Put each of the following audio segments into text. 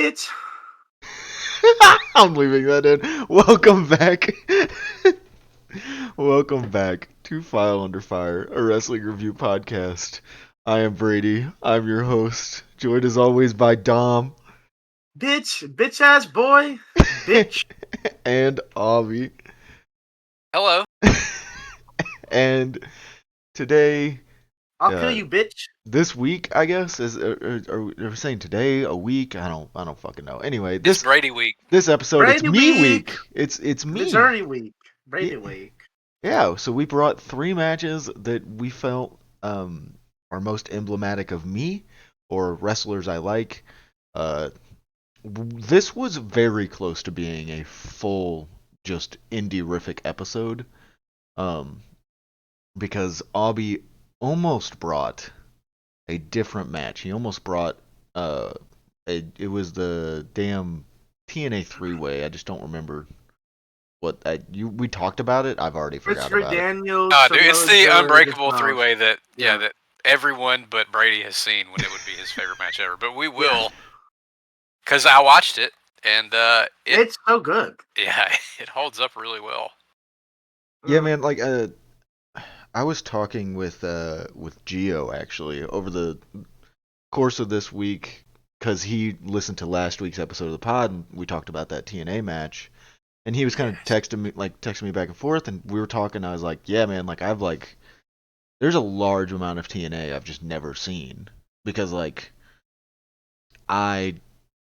bitch. I'm leaving that in. Welcome back. Welcome back to File Under Fire, a wrestling review podcast. I am Brady. I'm your host, joined as always by Dom. Bitch ass boy. Bitch. And Avi. Hello. And today, I'll kill you, bitch. this week, I guess, are we saying today, a week? I don't fucking know. Anyway, It's this Brady week. this episode, Brady it's me week. week. It's me. Missouri week. Brady Yeah. week. Yeah, so we brought 3 matches that we felt are most emblematic of me or wrestlers I like. This was very close to being a full, just indie-rific episode, because Abby almost brought a different match. He almost brought it was the damn TNA 3-way. I just don't remember what we talked about it. I've already forgot Christopher about it. Daniels. Dude, it's the unbreakable 3-way that Yeah. that everyone but Brady has seen when it would be his favorite match ever. But we will, because I watched it and It's so good. Yeah, it holds up really well. Yeah, man. Like, I was talking with Gio actually over the course of this week because he listened to last week's episode of the pod and we talked about that TNA match, and he was kind of texting me back and forth, and we were talking. I was like, yeah, man. Like, there's a large amount of TNA I've just never seen because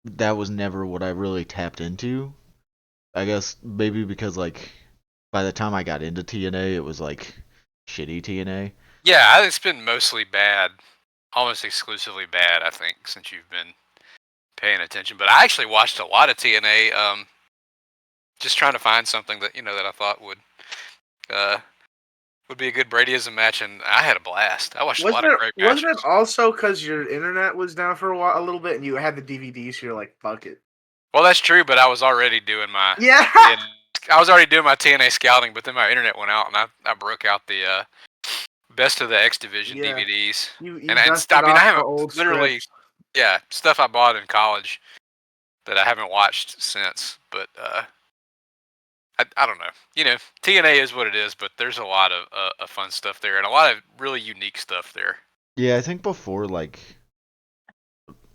that was never what I really tapped into. I guess maybe because by the time I got into TNA, it was shitty TNA. Yeah, it's been mostly bad, almost exclusively bad, I think, since you've been paying attention. But I actually watched a lot of TNA, just trying to find something that that I thought would be a good Brady-ism match, and I had a blast. I watched a lot of great matches. Wasn't it also because your internet was down for a little bit and you had the DVDs, so you're like, fuck it? Well, that's true, but I was already doing my I was already doing my TNA scouting, but then my internet went out, and I broke out the Best of the X Division DVDs. I haven't literally stuff I bought in college that I haven't watched since. But I don't know. TNA is what it is, but there's a lot of fun stuff there and a lot of really unique stuff there. Yeah, I think before I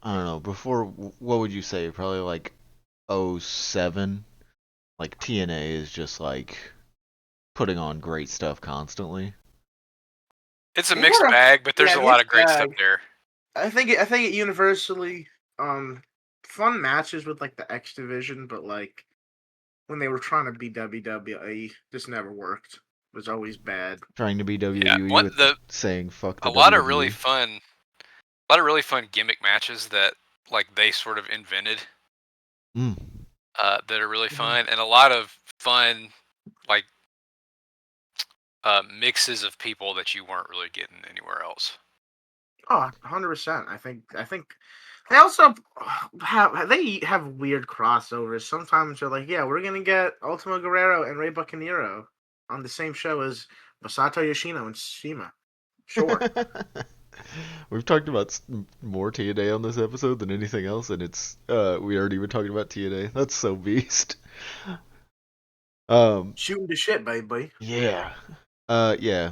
don't know, before what would you say? Probably 07. TNA is just putting on great stuff constantly. It's a mixed bag, but there's a lot of great stuff there. I think it universally fun matches with the X Division, but when they were trying to be WWE, this never worked. It was always bad. Trying to be WWE saying fuck the a lot WWE. of really fun gimmick matches that they sort of invented. That are really fun, and a lot of fun mixes of people that you weren't really getting anywhere else. Oh, 100%. I think they also have weird crossovers. Sometimes they're like, yeah, we're gonna get Ultimo Guerrero and Rey Bucanero on the same show as Masato Yoshino and Shima. Sure. We've talked about more TNA on this episode than anything else, and it's we already were talking about TNA. That's so beast. Shooting the shit, baby. Yeah. Yeah.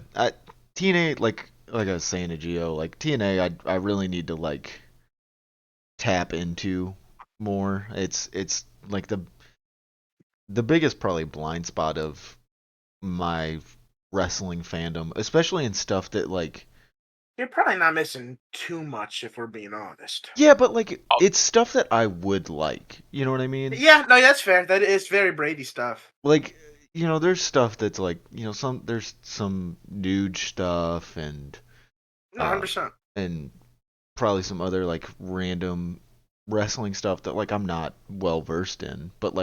TNA, like I was saying to Gio, TNA, I really need to tap into more. It's the biggest probably blind spot of my wrestling fandom, especially in stuff that You're probably not missing too much if we're being honest. Yeah, but it's stuff that I would like. You know what I mean? Yeah, no, that's fair. That is very Brady stuff. There's stuff that's there's some nude stuff and 100%. And probably some other random wrestling stuff that I'm not well versed in. But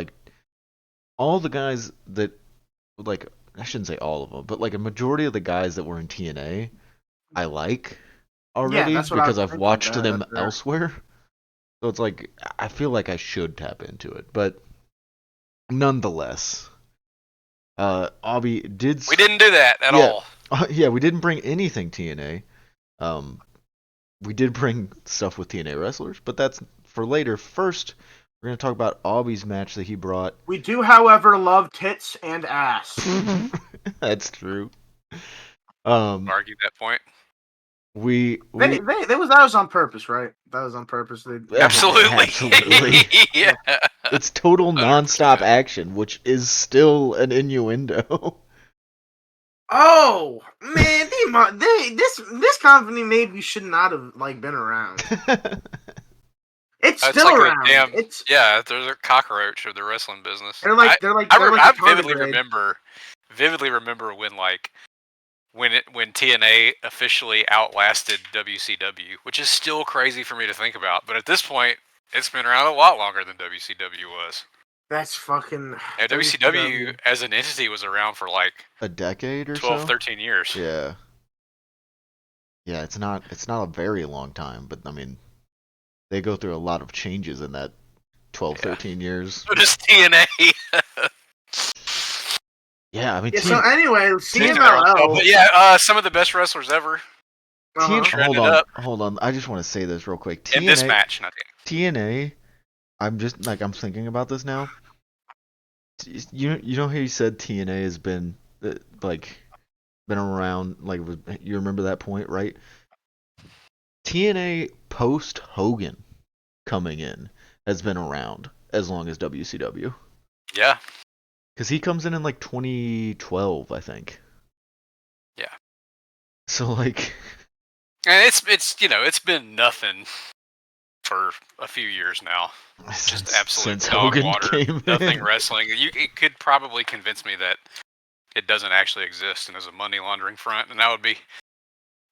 all the guys that I shouldn't say all of them, but a majority of the guys that were in TNA I like already because I've watched them elsewhere. So it's I feel like I should tap into it, but nonetheless, Abby did. We didn't do that at all. Yeah, we didn't bring anything TNA. We did bring stuff with TNA wrestlers, but that's for later. First, We're gonna talk about Aubie's match that he brought. We do, however, love tits and ass. That's true. Argue that point. That was on purpose, right? That was on purpose. Absolutely. Yeah. It's total 100%. nonstop action, which is still an innuendo. Oh man, this company maybe should not have been around. It's still like around. There's a cockroach of the wrestling business. I vividly remember when TNA officially outlasted WCW, which is still crazy for me to think about. But at this point, it's been around a lot longer than WCW was. That's fucking. Yeah, WCW as an entity was around for like a decade or 12, so? 13 years. Yeah. Yeah, it's not a very long time, but I mean, they go through a lot of changes in that 12, 13 years. So does TNA. Yeah, I mean, so anyway, CMLL. But yeah, some of the best wrestlers ever. Hold on. I just want to say this real quick. In this match, not TNA. I'm thinking about this now. You know how you said TNA has been been around, you remember that point, right? TNA post Hogan coming in has been around as long as WCW. Yeah. Because he comes in 2012, I think. Yeah. So and it's been nothing for a few years now. Just absolute dog water. Nothing wrestling. It could probably convince me that it doesn't actually exist and is a money laundering front, and that would be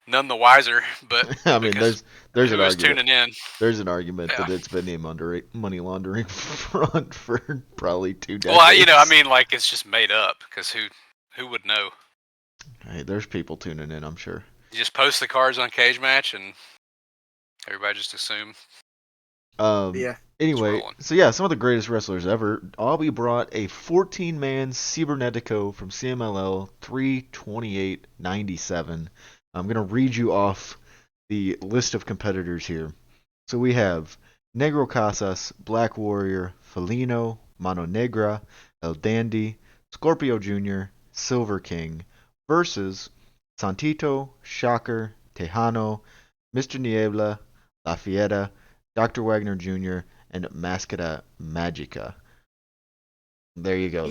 none the wiser. But I mean, there's an argument. Tuning in. There's an argument that it's been a money laundering front for probably 2 decades. Well, it's just made up because who would know? Hey, there's people tuning in, I'm sure. You just post the cards on Cage Match and everybody just assume. Yeah. Anyway, so some of the greatest wrestlers ever. Aubie brought a 14-man Cibernetico from CMLL 3/28/97. I'm going to read you off the list of competitors here. So we have Negro Casas, Black Warrior, Felino, Mano Negra, El Dandy, Scorpio Jr., Silver King, versus Santito, Shocker, Tejano, Mr. Niebla, La Fiera, Dr. Wagner Jr., and Mascara Magica. There you go.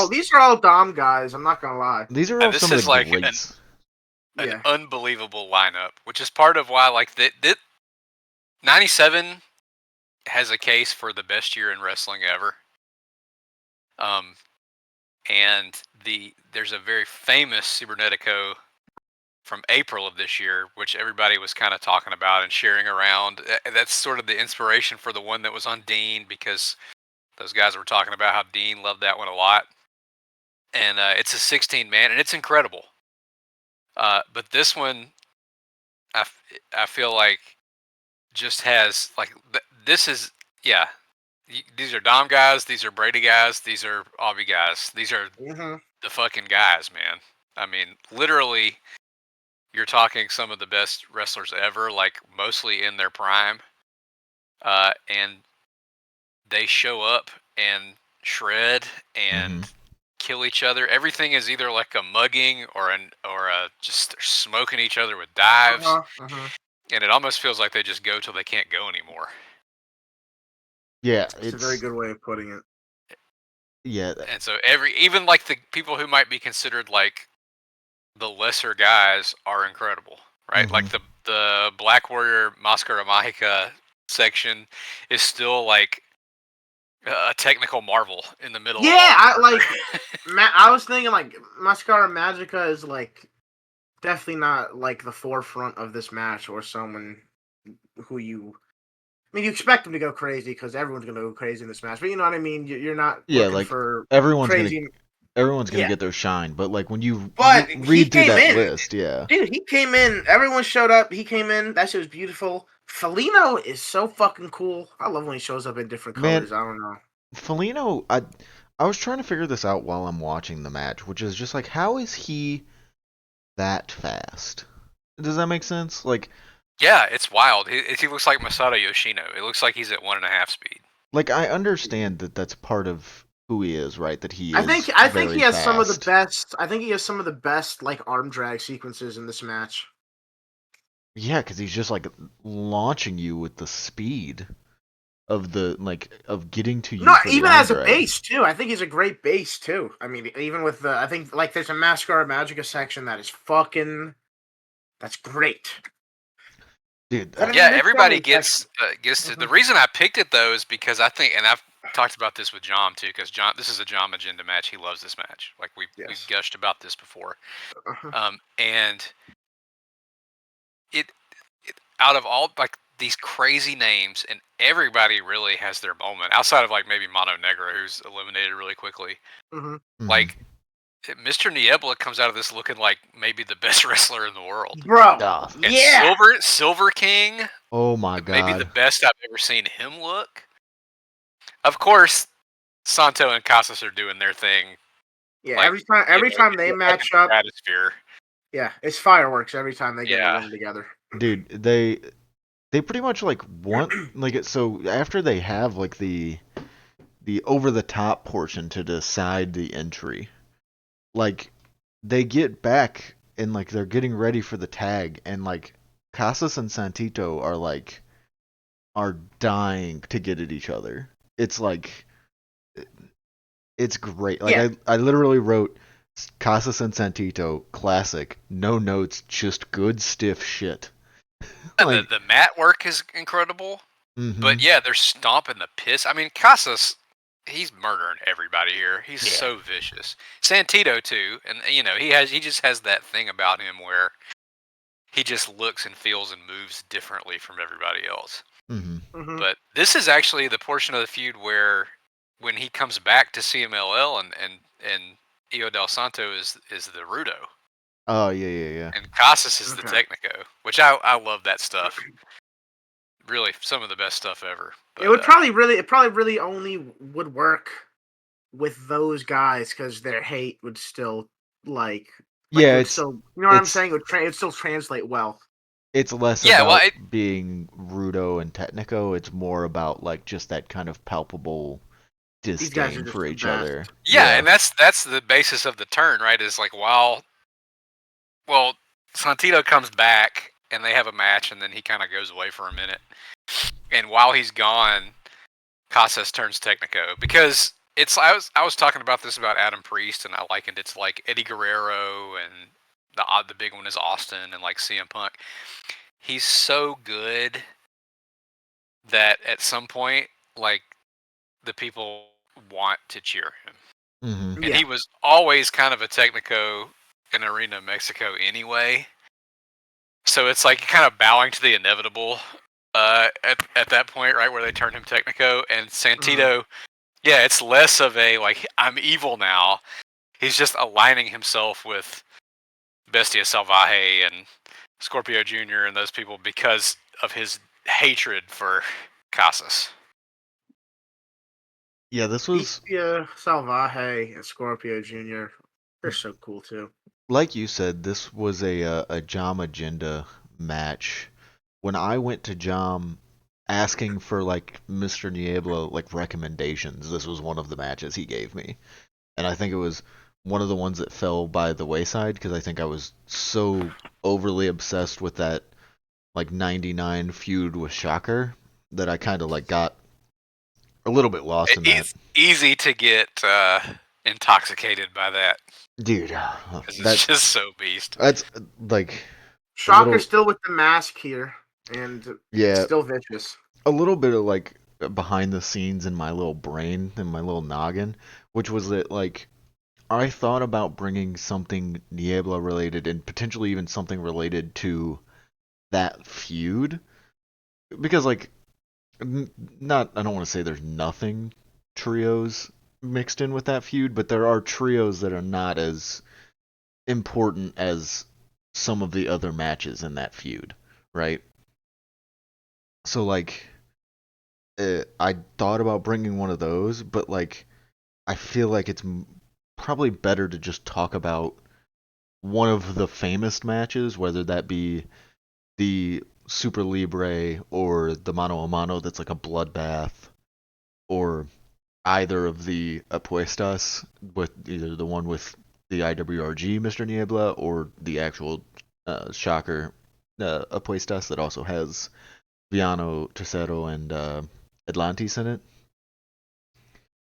These are all Dom guys. I'm not gonna lie. These are all some of the greats. An unbelievable lineup, which is part of why 97 has a case for the best year in wrestling ever. And there's a very famous Cibernetico from April of this year, which everybody was kind of talking about and sharing around. That's sort of the inspiration for the one that was on Dean, because those guys were talking about how Dean loved that one a lot. And it's a 16-man, and it's incredible. But this one, I feel like just has this is these are Dom guys, these are Brady guys, these are Aubie guys, these are the fucking guys, man. I mean, literally, you're talking some of the best wrestlers ever, mostly in their prime, and they show up and shred and kill each other. Everything is either like a mugging or just smoking each other with dives, and it almost feels like they just go till they can't go anymore. Yeah, it's a very good way of putting it. Yeah, and so even the people who might be considered the lesser guys are incredible, right? Like the Black Warrior Mascara Magica section is still a technical marvel in the middle. Yeah, I was thinking Mascara Magica is definitely not the forefront of this match, or someone who you expect them to go crazy because everyone's gonna go crazy in this match, but you know what I mean. You're not looking for everyone's crazy. Everyone's gonna get their shine, but when you read through that list, dude, he came in. Everyone showed up. He came in. That shit was beautiful. Felino is so fucking cool. I love when he shows up in different colors. I don't know. Felino, I was trying to figure this out while I'm watching the match, which is just how is he that fast? Does that make sense? Yeah, it's wild. He looks like Masato Yoshino. It looks like he's at 1.5 speed. Like, I understand that that's part of who he is, right? That he I is think he very has some of the fast. best. I think he has some of the best like arm drag sequences in this match. Yeah, because he's just like launching you with the speed of the of getting to No, you for the even arm as a drag. base too. I think he's a great base too. I mean, even with the, I think like there's a Mascara Magica section that is fucking. That's great. Dude, But I Yeah, mean, this everybody Johnny section. gets to. The Mhm. reason I picked it though is because I think, and I've talked about this with John too, because John, this is a John Magenda match. He loves this match. Like we've Yes. gushed about this before. Uh-huh. And it, out of all like these crazy names, and everybody really has their moment outside of like maybe Mono Negra, who's eliminated really quickly. Mm-hmm. Mhm. Like Mr. Niebla comes out of this looking like maybe the best wrestler in the world. Bro, Ah, And yeah. Silver King, oh my maybe the God. best I've ever seen him look. Of course, Santo and Casas are doing their thing. Yeah, Like every time they up in match the up, stratosphere. yeah, it's fireworks every time they get in the Yeah. ring together. Dude, they pretty much like want like it so after they have like the over the top portion to decide the entry, like they get back and like they're getting ready for the tag and like Casas and Santito are dying to get at each other. It's like it's great. Like Yeah, I literally wrote Casas and Santito classic, no notes, just good stiff shit. And Like the mat work is incredible. But mhm. yeah, they're stomping the piss. I mean, Casas, he's murdering everybody here. He's Yeah. so vicious. Santito too, and he just has that thing about him where he just looks and feels and moves differently from everybody else. Mhm. hmm But this is actually the portion of the feud where when he comes back to CMLL and Io Del Santo is the Rudo Oh yeah, yeah, yeah. and Casas is the okay. Technico, which I love that stuff. Really, some of the best stuff ever. It But would probably really only would work with those guys because their hate would still like it Yeah, would still, you know what I'm it's saying? It would still translate well. it's less yeah, well, about being Rudo and Technico. It's more about like just that kind of palpable These guys are disdain just for the each best. other. yeah, Yeah. and that's the basis of the turn, right? Is like well, Santito comes back and they have a match, and then he kind of goes away for a minute, and while he's gone, Casas turns Technico because I was talking about this about Adam Priest, and I likened it to like Eddie Guerrero, and the big one is Austin, and like CM Punk. He's so good that at some point, like the people want to cheer him, Mhm. and Yeah. he was always kind of a Technico in Arena Mexico anyway. So it's like kind of bowing to the inevitable at that point, right, where they turned him Technico. And Mhm. Santito, yeah, it's less of a like I'm evil now. He's just aligning himself with Bestia Salvaje and Scorpio Jr. and those people because of his hatred for Casas. Yeah, this was Bestia, Salvaje, and Scorpio Jr. They're so cool too. like you said. This was a Jam Agenda match. When I went to Jam asking for like Mr. Niebla like recommendations, this was one of the matches he gave me, and I think it was one of the ones that fell by the wayside because I think I was so overly obsessed with that like 99 feud with Shocker that I kind of like got a little bit lost in that. It's easy to get intoxicated by that Dude, because that it's just so beast. that's like a Shocker's little still with the mask here, and yeah, still vicious. a little bit of like behind the scenes in my little brain in my little noggin, which was that like I thought about bringing something Niebla related and potentially even something related to that feud because like not I don't want to say there's nothing trios mixed in with that feud, but there are trios that are not as important as some of the other matches in that feud, right? So like I thought about bringing one of those, but like I feel like it's probably better to just talk about one of the famous matches, whether that be the Super Libre or the Mano a Mano that's like a bloodbath, or either of the apuestas, with either the one with the IWRG, Mr. Niebla, or the actual Shocker apuestas that also has Viano, Tercero, and Atlantis in it.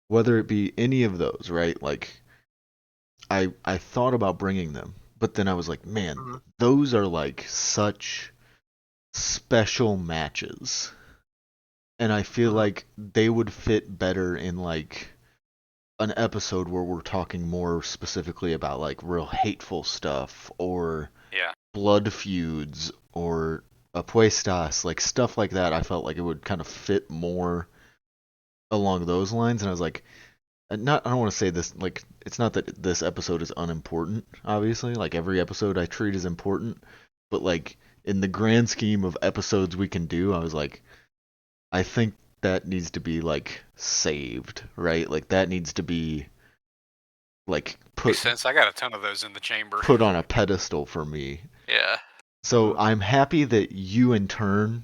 Whether it be any of those, right? Like, I thought about bringing them, but then I was like, man, Mhm. those are like such special matches. And I feel like they would fit better in like an episode where we're talking more specifically about like real hateful stuff or blood feuds or apuestas, like stuff like that. I felt like it would kind of fit more along those lines, and I was like, I don't want to say this like it's not that this episode is unimportant, obviously. Like every episode I treat as important, but like in the grand scheme of episodes we can do, I was like, I think that needs to be like saved, right? Like that needs to be like Makes sense. I got a ton of those in the chamber. Put on a pedestal for me. Yeah. So I'm happy that you in turn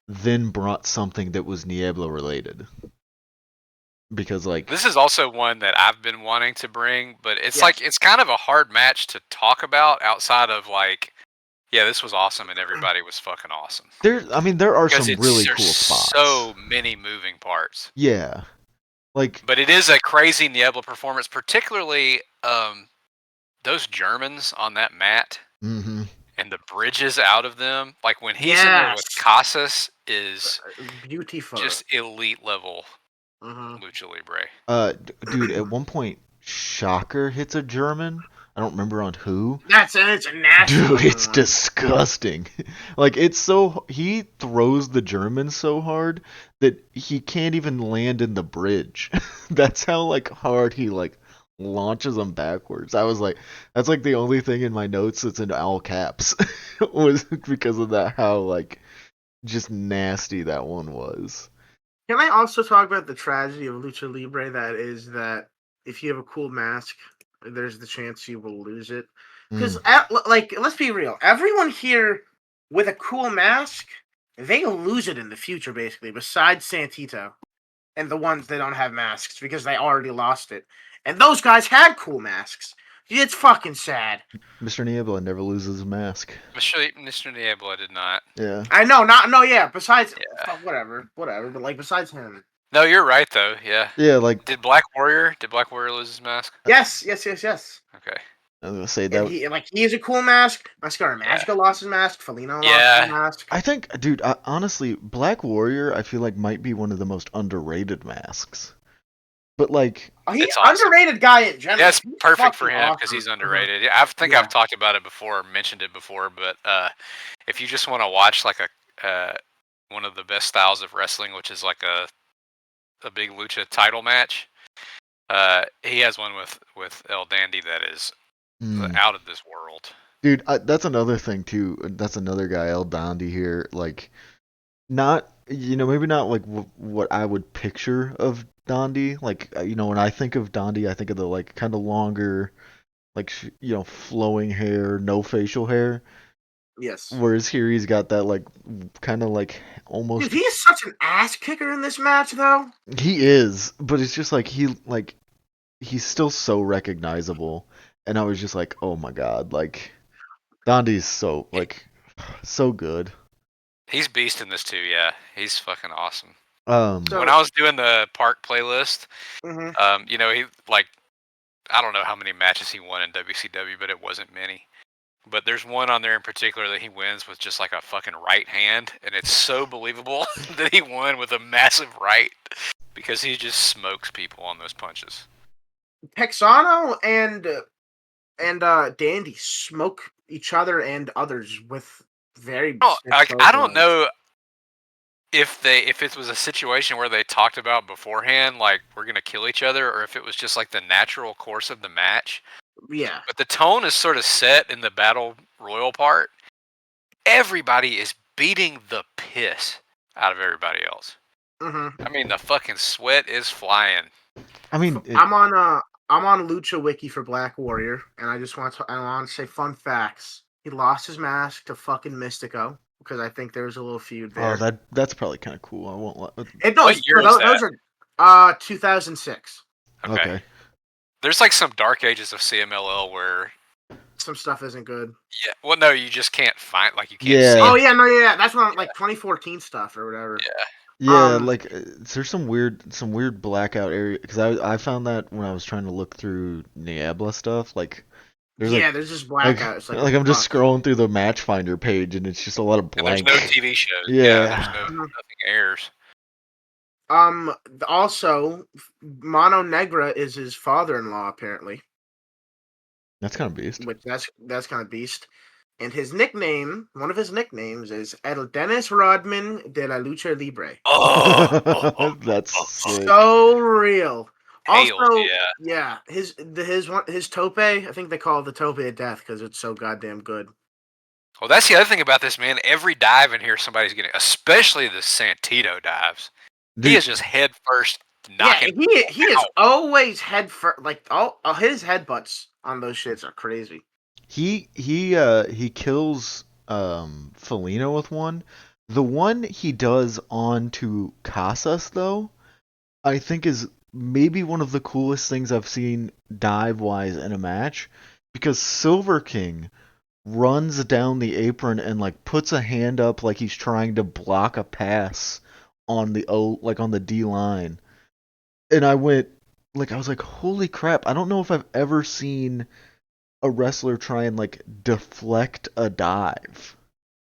then brought something that was Niebla related. Because like this is also one that I've been wanting to bring, but it's like it's kind of a hard match to talk about outside of like, yeah, this was awesome and everybody was fucking awesome. There are some really cool there's spots. So many moving parts. Yeah. Like, but it is a crazy Niebla performance, particularly those Germans on that mat mm-hmm. and the bridges out of them. Like when he's in there with Casas is beautiful, just elite level lucha libre. Dude, at one point, Shocker hits a German. I don't remember on who. It's a national. Dude, it's disgusting. Like he throws the German so hard that he can't even land in the bridge. That's how like hard he like launches them backwards. I was like, that's like the only thing in my notes that's in all caps was because of that how like just nasty that one was. Can I also talk about the tragedy of lucha libre? That is that if you have a cool mask, there's the chance you will lose it. Because, like, let's be real. Everyone here with a cool mask, they lose it in the future, basically, besides Santito and the ones that don't have masks because they already lost it. And those guys had cool masks. It's fucking sad. Mr. Niebla never loses a mask. Mr. Niebla did not. Yeah. I know, besides, whatever, but like, besides him. No, you're right though. Yeah. Yeah, like Did Black Warrior lose his mask? Yes. Okay. I was gonna say that. He has a cool mask. Mascara Magica lost his mask. Felino lost his mask. I think, dude, honestly, Black Warrior, I feel like might be one of the most underrated masks. But like, he's underrated guy in general. That's perfect for him because he's underrated. Yeah, I think I've talked about it before, mentioned it before. But if you just want to watch like one of the best styles of wrestling, which is like a big lucha title match, he has one with El Dandy that is out of this world. Dude, that's another thing too. That's another guy, El Dandy here. Like, not maybe not like what I would picture of Dandy. Like, when I think of Dandy, I think of the like kind of longer, like flowing hair, no facial hair. Yes. Whereas here he's got that like kind of like almost. Dude, he is such an ass kicker in this match, though. He is, but it's just like he's still so recognizable, and I was just like, oh my god, like Dandy's so so good. He's beast in this too. Yeah, he's fucking awesome. When I was doing the park playlist, he like, I don't know how many matches he won in WCW, but it wasn't many. But there's one on there in particular that he wins with just like a fucking right hand, and it's so believable that he won with a massive right because he just smokes people on those punches. Texano and Dandy smoke each other and others with very. I don't know if it was a situation where they talked about beforehand, like we're gonna kill each other, or if it was just like the natural course of the match. Yeah. But the tone is sort of set in the battle royal part. Everybody is beating the piss out of everybody else. Mm-hmm. I mean, the fucking sweat is flying. I mean, I'm on Lucha Wiki for Black Warrior, and I want to say fun facts. He lost his mask to fucking Mystico because I think there was a little feud there. Oh, that's probably kind of cool. I won't. What year was that? 2006. Okay. There's like some dark ages of CMLL where some stuff isn't good. Yeah. Well, no, you just can't find you can't Yeah. see. Oh yeah, no, yeah. That's when like 2014 stuff or whatever. Yeah. Yeah, there's some weird blackout area because I found that when I was trying to look through Niebla stuff, like there's just blackout. It's like I'm just scrolling through the match finder page and it's just a lot of blank. And there's no TV shows. Yeah. There's nothing airs. Also, Mano Negra is his father-in-law apparently. That's kind of beast. Which that's kind of beast. And his nickname, one of his nicknames, is El Dennis Rodman de la Lucha Libre. Oh, that's sick. So real. Also, yeah, his tope. I think they call it the tope of death because it's so goddamn good. Well, that's the other thing about this, man. Every dive in here, somebody's getting, especially the Santito dives. Dude, he is just head first knocking. Yeah, he is always head first. Like all his headbutts on those shits are crazy. He kills Felino with one. The one he does on to Casas though, I think is maybe one of the coolest things I've seen dive wise in a match, because Silver King runs down the apron and like puts a hand up like he's trying to block a pass on the on the D line. And I was like, holy crap, I don't know if I've ever seen a wrestler try and like deflect a dive.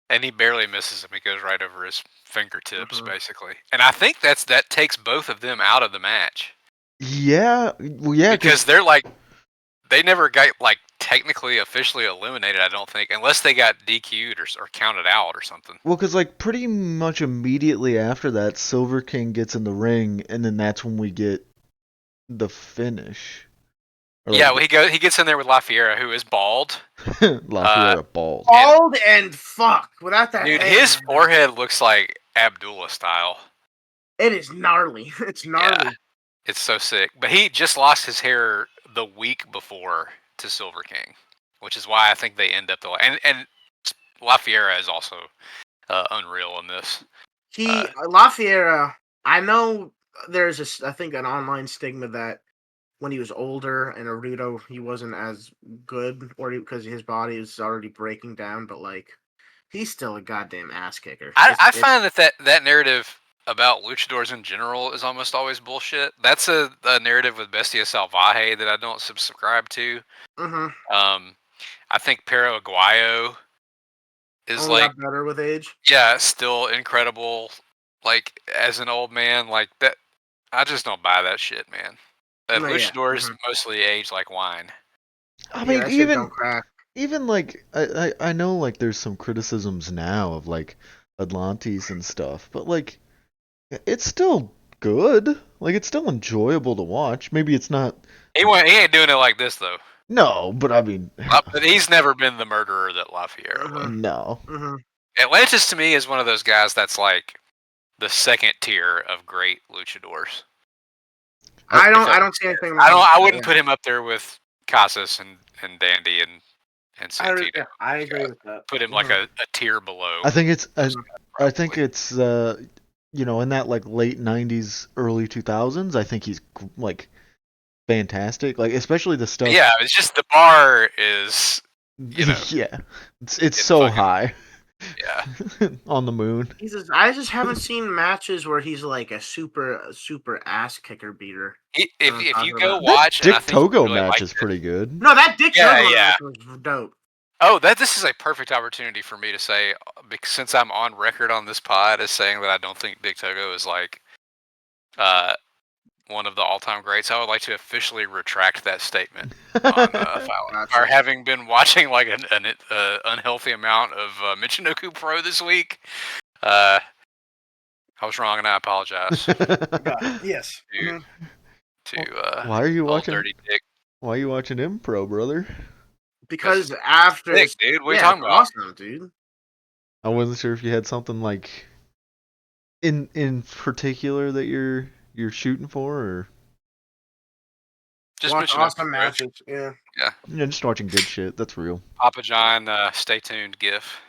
And he barely misses him. He goes right over his fingertips, basically. And I think that takes both of them out of the match. Yeah, well, yeah, because they're like, they never got like technically officially eliminated, I don't think, unless they got DQ'd or counted out or something. Well, because like pretty much immediately after that, Silver King gets in the ring, and then that's when we get the finish. Yeah, well, he gets in there with La Fiera, who is bald. La Fiera bald. Bald and fuck without that. Dude, his forehead looks like Abdullah style. It is gnarly. It's gnarly. Yeah, it's so sick. But he just lost his hair the week before to Silver King, which is why I think they end up and La Fiera is also unreal in this. La Fiera. I know there's I think an online stigma that when he was older in Naruto, he wasn't as good, or because his body is already breaking down. But like, he's still a goddamn ass kicker. I find that narrative about luchadors in general is almost always bullshit. That's a narrative with Bestia Salvaje that I don't subscribe to. Mm-hmm. I think Pero Aguayo is only got better with age. Yeah, still incredible. Like as an old man, like that. I just don't buy that shit, man. Luchadors mostly age like wine. I mean, even like I know like there's some criticisms now of like Atlantis and stuff, but like it's still good. Like it's still enjoyable to watch. Maybe it's not. He ain't doing it like this though. No, but I mean, but he's never been the murderer that La Fiera was. No. Atlantis to me is one of those guys that's like the second tier of great luchadors. I don't see anything. I wouldn't put him up there with Casas and Dandy and Santino. I agree with that. Put him like a tier below. I think it's you know, in that like late 90s, early 2000s, I think he's like fantastic. Like especially the stuff. Yeah, it's just the bar is, you know, yeah, it's so high. Yeah. On the moon. I just haven't seen matches where he's like a super ass kicker beater. If you go watch, Dick Togo match is pretty good. No, that Dick Togo match was dope. Oh, this is a perfect opportunity for me to say, since I'm on record on this pod as saying that I don't think Dick Togo is like one of the all-time greats, I would like to officially retract that statement on Or having been watching like an unhealthy amount of Michinoku Pro this week, I was wrong and I apologize. Yes. Why are you watching Dirty Dick? Why are you watching him Pro, brother? Because after Dick, dude, what are you talking about? Awesome, dude. I wasn't sure if you had something like in particular that you're shooting for, or just watch awesome matches. Yeah, just watching good shit. That's real. Papa John, stay tuned. GIF.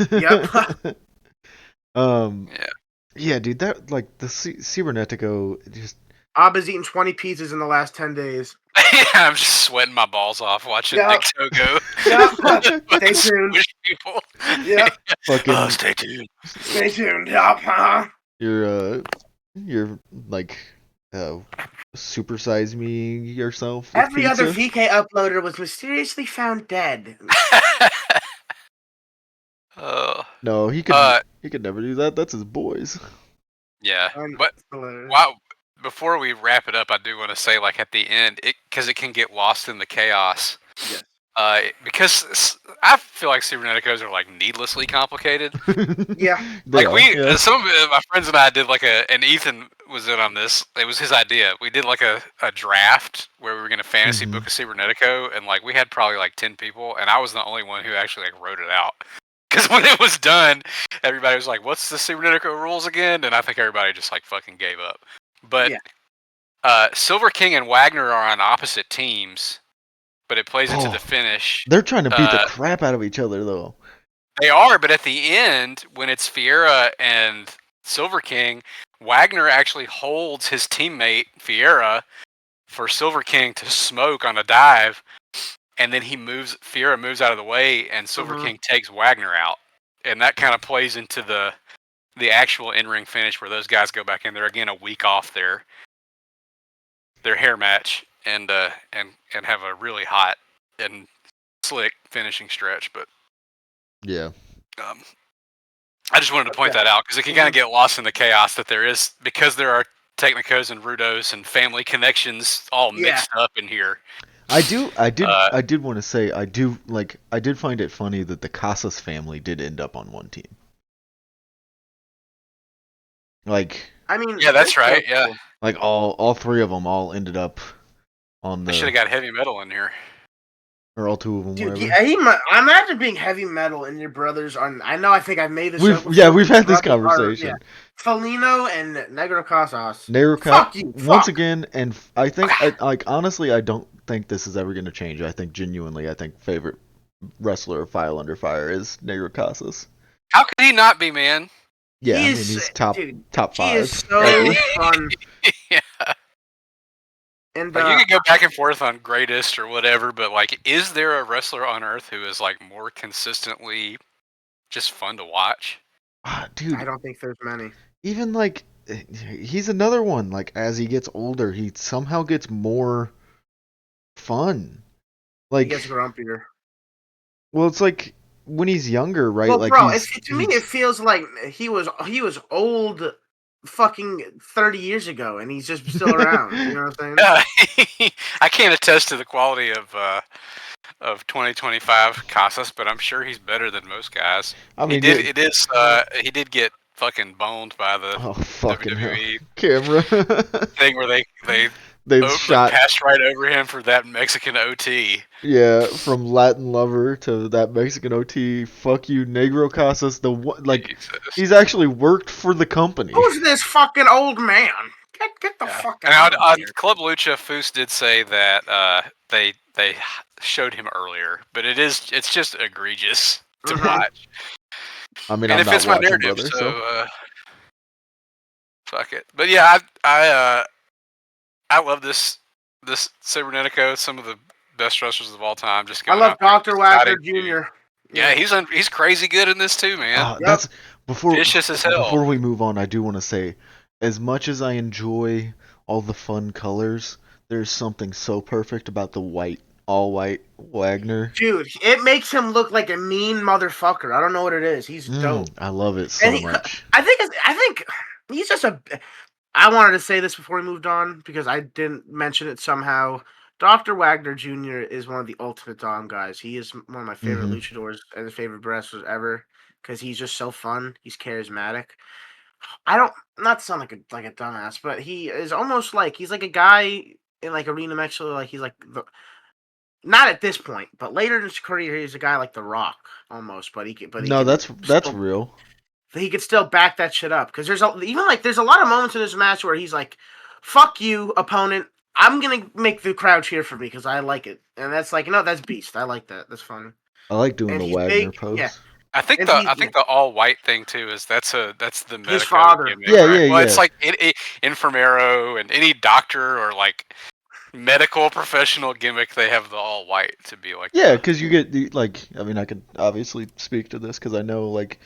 Yep. Yeah, dude. That like the Cibernetico, just Abba's eaten 20 pizzas in the last 10 days. Yeah, I'm just sweating my balls off watching Yep. Nick Togo. Yep. Stay tuned. Squish people. Yep. Fucking Stay tuned. Stay tuned. Yep. you're like supersize me yourself with Every pizza. other VK uploader was mysteriously found dead. No, he could never do that. That's his boys. Yeah, And but hilarious. wow. Before we wrap it up, I do want to say, like at the end, because it can get lost in the chaos. Yes. Because I feel like cyberneticos are like needlessly complicated. Yeah. They Like are, yeah. some of my friends and I did like and Ethan was in on this. It was his idea. We did like a draft where we were going to fantasy book a cybernetico, and like we had probably like 10 people, and I was the only one who actually like wrote it out. Because when it was done, everybody was like, "What's the cybernetico rules again?" And I think everybody just like fucking gave up. But Silver King and Wagner are on opposite teams, but it plays into the finish. They're trying to beat the crap out of each other, though. They are, but at the end, when it's Fiera and Silver King, Wagner actually holds his teammate Fiera for Silver King to smoke on a dive, and then Fiera moves out of the way, and Silver King takes Wagner out, and that kind of plays into the actual in-ring finish where those guys go back in. They're again a week off their hair match and have a really hot and slick finishing stretch, but yeah. I just wanted to point that out because it can kind of get lost in the chaos that there is, because there are Technicos and Rudos and family connections all mixed up in here. I did want to say I did find it funny that the Casas family did end up on one team. Like, I mean, yeah, that's right. Yeah, like all three of them all ended up on the. I should have got heavy metal in here. Or all two of them. Dude, whatever. I imagine being heavy metal and your brothers on. I know. I think I've made this. We've had this conversation. Felino and Negro Casas. Fuck you. Once again, and I think honestly, I don't think this is ever going to change. I think favorite wrestler of File Under Fire is Negro Casas. How could he not be, man? Yeah, he's top 5. He is so fun. Yeah. And like, you could go back and forth on greatest or whatever, but like, is there a wrestler on Earth who is like more consistently just fun to watch? Dude, I don't think there's many. Even like, he's another one. Like, as he gets older, he somehow gets more fun. Like, he gets grumpier. Well, it's like when he's younger, right? Well, like, bro, to me it feels like he was old fucking 30 years ago, and he's just still around. You know what I'm saying? I can't attest to the quality of 2025 Casas, but I'm sure he's better than most guys. I mean, he did get fucking boned by the WWE camera thing where they passed right over him for that Mexican OT. Yeah, from Latin lover to that Mexican OT. Fuck you, Negro Casas. He's actually worked for the company. Who's this fucking old man? Get the fuck out of here. Club Lucha, Foose did say that they showed him earlier, but it's just egregious to watch. I mean, and I'm it fits not my watching, narrative, brother, so fuck it. But yeah, I love this Cybernetico. Some of the best wrestlers of all time. Just I love Dr. Wagner Jr. Yeah, he's crazy good in this too, man. That's vicious as hell. Before we move on, I do want to say, as much as I enjoy all the fun colors, there's something so perfect about the all white Wagner. Dude, it makes him look like a mean motherfucker. I don't know what it is. He's dope. I love it so much. I think he's just I wanted to say this before we moved on because I didn't mention it somehow. Dr. Wagner Jr. is one of the ultimate Dom guys. He is one of my favorite luchadors and favorite wrestlers ever because he's just so fun. He's charismatic. Not to sound like a dumbass, but he is almost like he's like a guy in like Arena Mexico. Like he's like not at this point, but later in his career, he's a guy like The Rock almost. That's real. He could still back that shit up because there's a lot of moments in this match where he's like, "Fuck you, opponent. I'm gonna make the crowd cheer for me because I like it," and that's like, that's beast. I like that. That's funny. I like doing the Wagner pose. Yeah. I think the all white thing too is that's the His medico father. gimmick. Yeah, right? yeah, Well, yeah. it's like Infirmero and any doctor or like medical professional gimmick, they have the all white to be like. Yeah, because you get like, I mean, I can obviously speak to this because I know like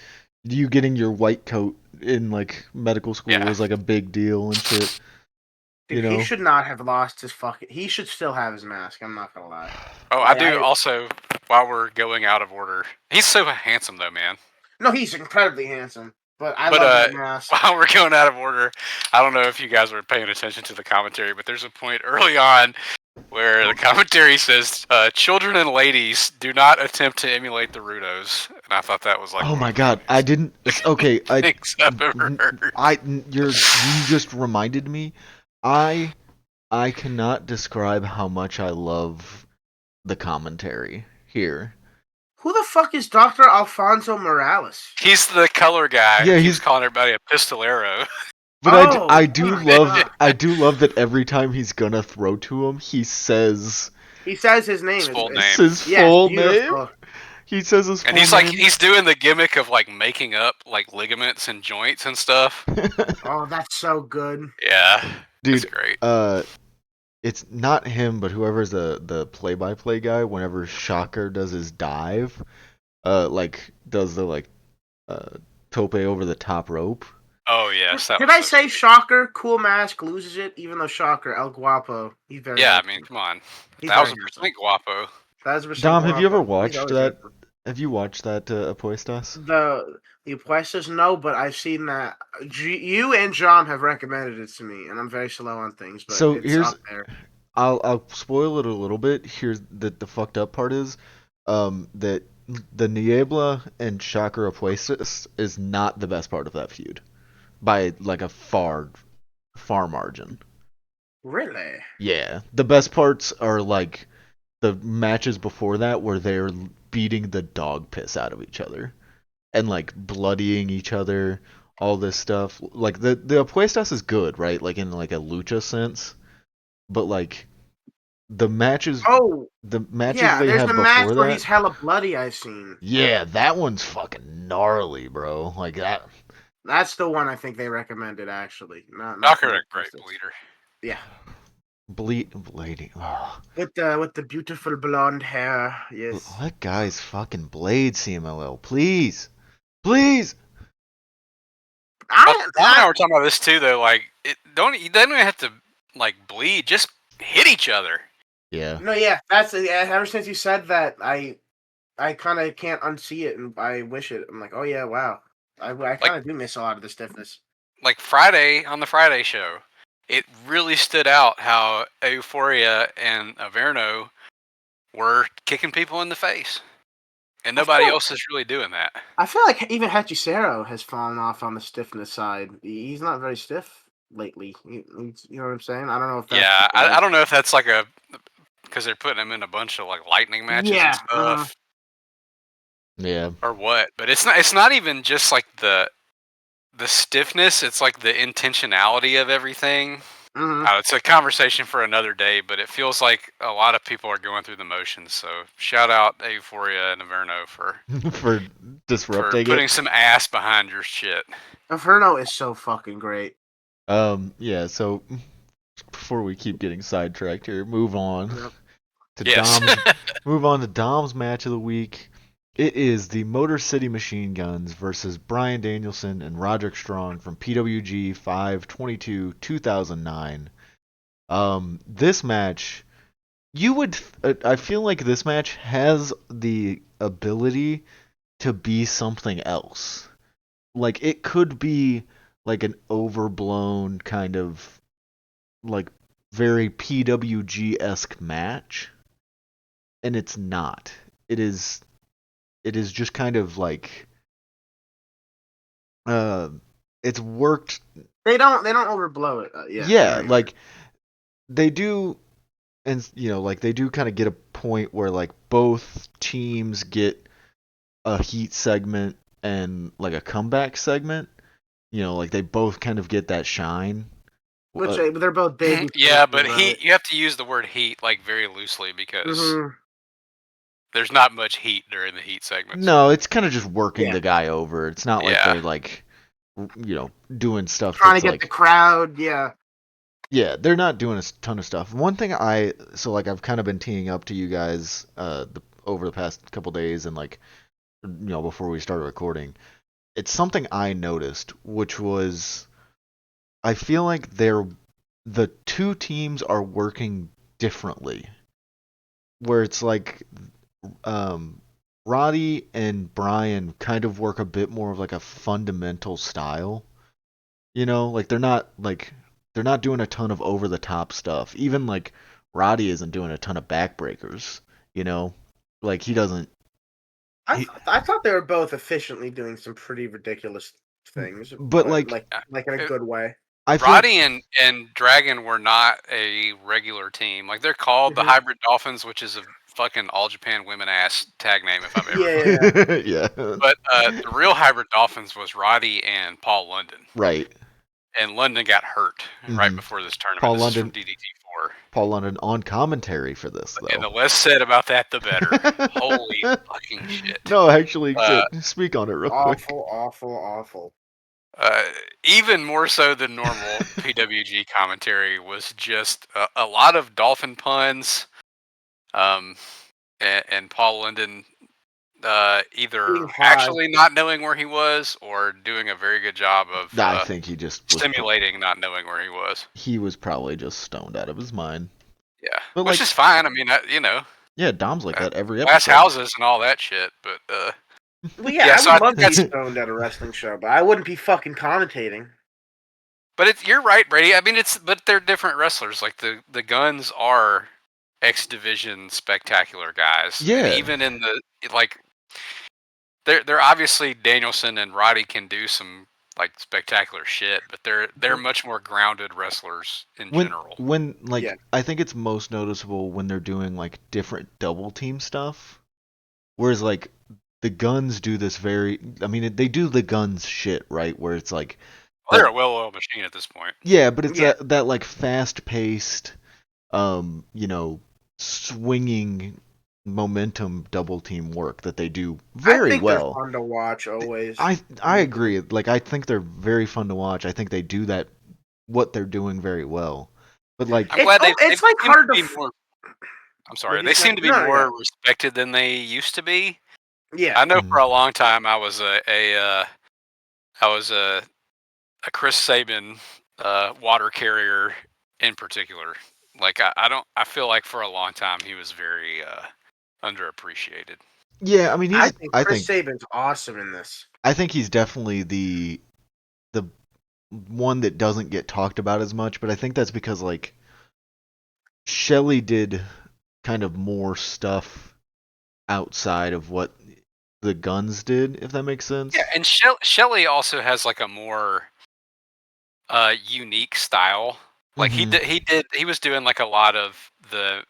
you getting your white coat in like medical school was like a big deal and shit. Dude, he should not have lost his fucking. He should still have his mask. I'm not gonna lie. Oh, I do also. While we're going out of order, he's so handsome though, man. No, he's incredibly handsome. But I love that mask. While we're going out of order, I don't know if you guys were paying attention to the commentary, but there's a point early on where the commentary says, "Children and ladies, do not attempt to emulate the Rudos." And I thought that was like, oh my god, I didn't. Okay, things I've ever heard. You just reminded me. I cannot describe how much I love the commentary here. Who the fuck is Dr. Alfonso Morales? He's the color guy. Yeah, he's calling everybody a pistolero. But I do love that every time he's gonna throw to him, he says his name. His full name. His full name. He says his full name. And he's doing the gimmick of like making up like ligaments and joints and stuff. Oh, that's so good. Yeah, dude, that's great. It's not him, but whoever's the play-by-play guy. Whenever Shocker does his dive, like does the like tope over the top rope. Oh yes. Did I say Shocker? Cool mask loses it, even though Shocker El Guapo. He's very. Yeah, handsome. I mean, come on, 1000% guapo. 1000% Dom, have you ever watched that? Have you watched that Apuestas? The Apuestas, no, but I've seen that. You and John have recommended it to me, and I'm very slow on things. But so it's up there. I'll spoil it a little bit. Here's the fucked up part is, that the Niebla and Shocker Apuestas is not the best part of that feud, by like a far margin. Really? Yeah, the best parts are like the matches before that where they're beating the dog piss out of each other and like bloodying each other, all this stuff. Like the Apuestas is good, right? Like in like a lucha sense, but like the matches. Oh, the matches yeah. they There's have the before match that, where he's hella bloody. I've seen. Yeah, that one's fucking gnarly, bro. Like that. That's the one I think they recommended actually. Not Shocker, a great bleeder. Yeah. Blading. Oh. With the beautiful blonde hair, yes. Let guys fucking blade CMLL, please. Please. Dom and I were talking about this too, though. Like, you don't even have to like bleed; just hit each other. Yeah. No, yeah. That's ever since you said that, I kind of can't unsee it, and I wish it. I'm like, oh yeah, wow. I kind of do miss a lot of the stiffness. Like Friday on the Friday show, it really stood out how Euphoria and Averno were kicking people in the face, and nobody else is really doing that. I feel like even Hechicero has fallen off on the stiffness side. He's not very stiff lately. You know what I'm saying? I don't know if that's... Yeah, I don't know if that's like because they're putting him in a bunch of like lightning matches and stuff. Yeah. Or what? But it's not even just like the stiffness, it's like the intentionality of everything. It's a conversation for another day, but it feels like a lot of people are going through the motions. So shout out Euphoria and Averno for disrupting putting some ass behind your shit. Averno is so fucking great. Yeah, so before we keep getting sidetracked here, move on to Dom's match of the week. It is the Motor City Machine Guns versus Bryan Danielson and Roderick Strong from PWG 5/22/2009. This match, I feel like this match has the ability to be something else. Like it could be like an overblown kind of like very PWG-esque match, and it's not. It is just kind of like it's worked. They don't overblow it. Yeah, like they do, and like they do kind of get a point where like both teams get a heat segment and like a comeback segment. Like they both kind of get that shine. Which they're both big. Yeah, but heat, you have to use the word heat like very loosely because there's not much heat during the heat segments. No, it's kind of just working the guy over. It's not like Yeah. they're like, doing stuff Trying that's to get like the crowd, yeah. Yeah, they're not doing a ton of stuff. One thing I've kind of been teeing up to you guys over the past couple days and like before we started recording. It's something I noticed, which was I feel like the two teams are working differently. Where it's like Roddy and Brian kind of work a bit more of like a fundamental style. Like they're not doing a ton of over the top stuff. Even like Roddy isn't doing a ton of backbreakers, Like he doesn't I thought they were both efficiently doing some pretty ridiculous things, but like in a good way. I Roddy and Dragon were not a regular team. Like they're called the Hybrid Dolphins, which is a fucking All Japan women ass tag name if I've ever heard it. Yeah. But the real Hybrid Dolphins was Roddy and Paul London. Right. And London got hurt right before this tournament. This is from DDT4. Paul London on commentary for this, though. And the less said about that, the better. Holy fucking shit. No, actually, speak on it real quick. Awful. Even more so than normal, PWG commentary was just a lot of dolphin puns, and Paul Linden either actually not knowing where he was or doing a very good job of I think he just simulating not knowing where he was. He was probably just stoned out of his mind. Yeah, but which is fine. I mean, Yeah, Dom's like that every glass episode. houses and all that shit, but Well, yeah, I would love to be stoned at a wrestling show, but I wouldn't be fucking commentating. But you're right, Brady. I mean, but they're different wrestlers. Like the Guns are X Division spectacular guys. Yeah. And even in the they're obviously Danielson and Roddy can do some like spectacular shit, but they're much more grounded wrestlers in general. I think it's most noticeable when they're doing like different double team stuff, whereas like the Guns do this they do the Guns shit, right? Where it's like they're a well-oiled machine at this point. Yeah, but it's that like fast-paced, swinging momentum double team work that they do very well. They're fun to watch always. I agree. Like I think they're very fun to watch. I think they do what they're doing very well. But like I'm glad it's like hard to be more. I'm sorry. They seem to be more respected than they used to be. Yeah. I know for a long time I was a Chris Sabin water carrier in particular. Like I feel like for a long time he was very underappreciated. Yeah, I mean I think Chris Sabin's awesome in this. I think he's definitely the one that doesn't get talked about as much, but I think that's because like Shelley did kind of more stuff outside of what the Guns did, if that makes sense. Yeah, and Shelley also has like a more unique style. Like he was doing like a lot of the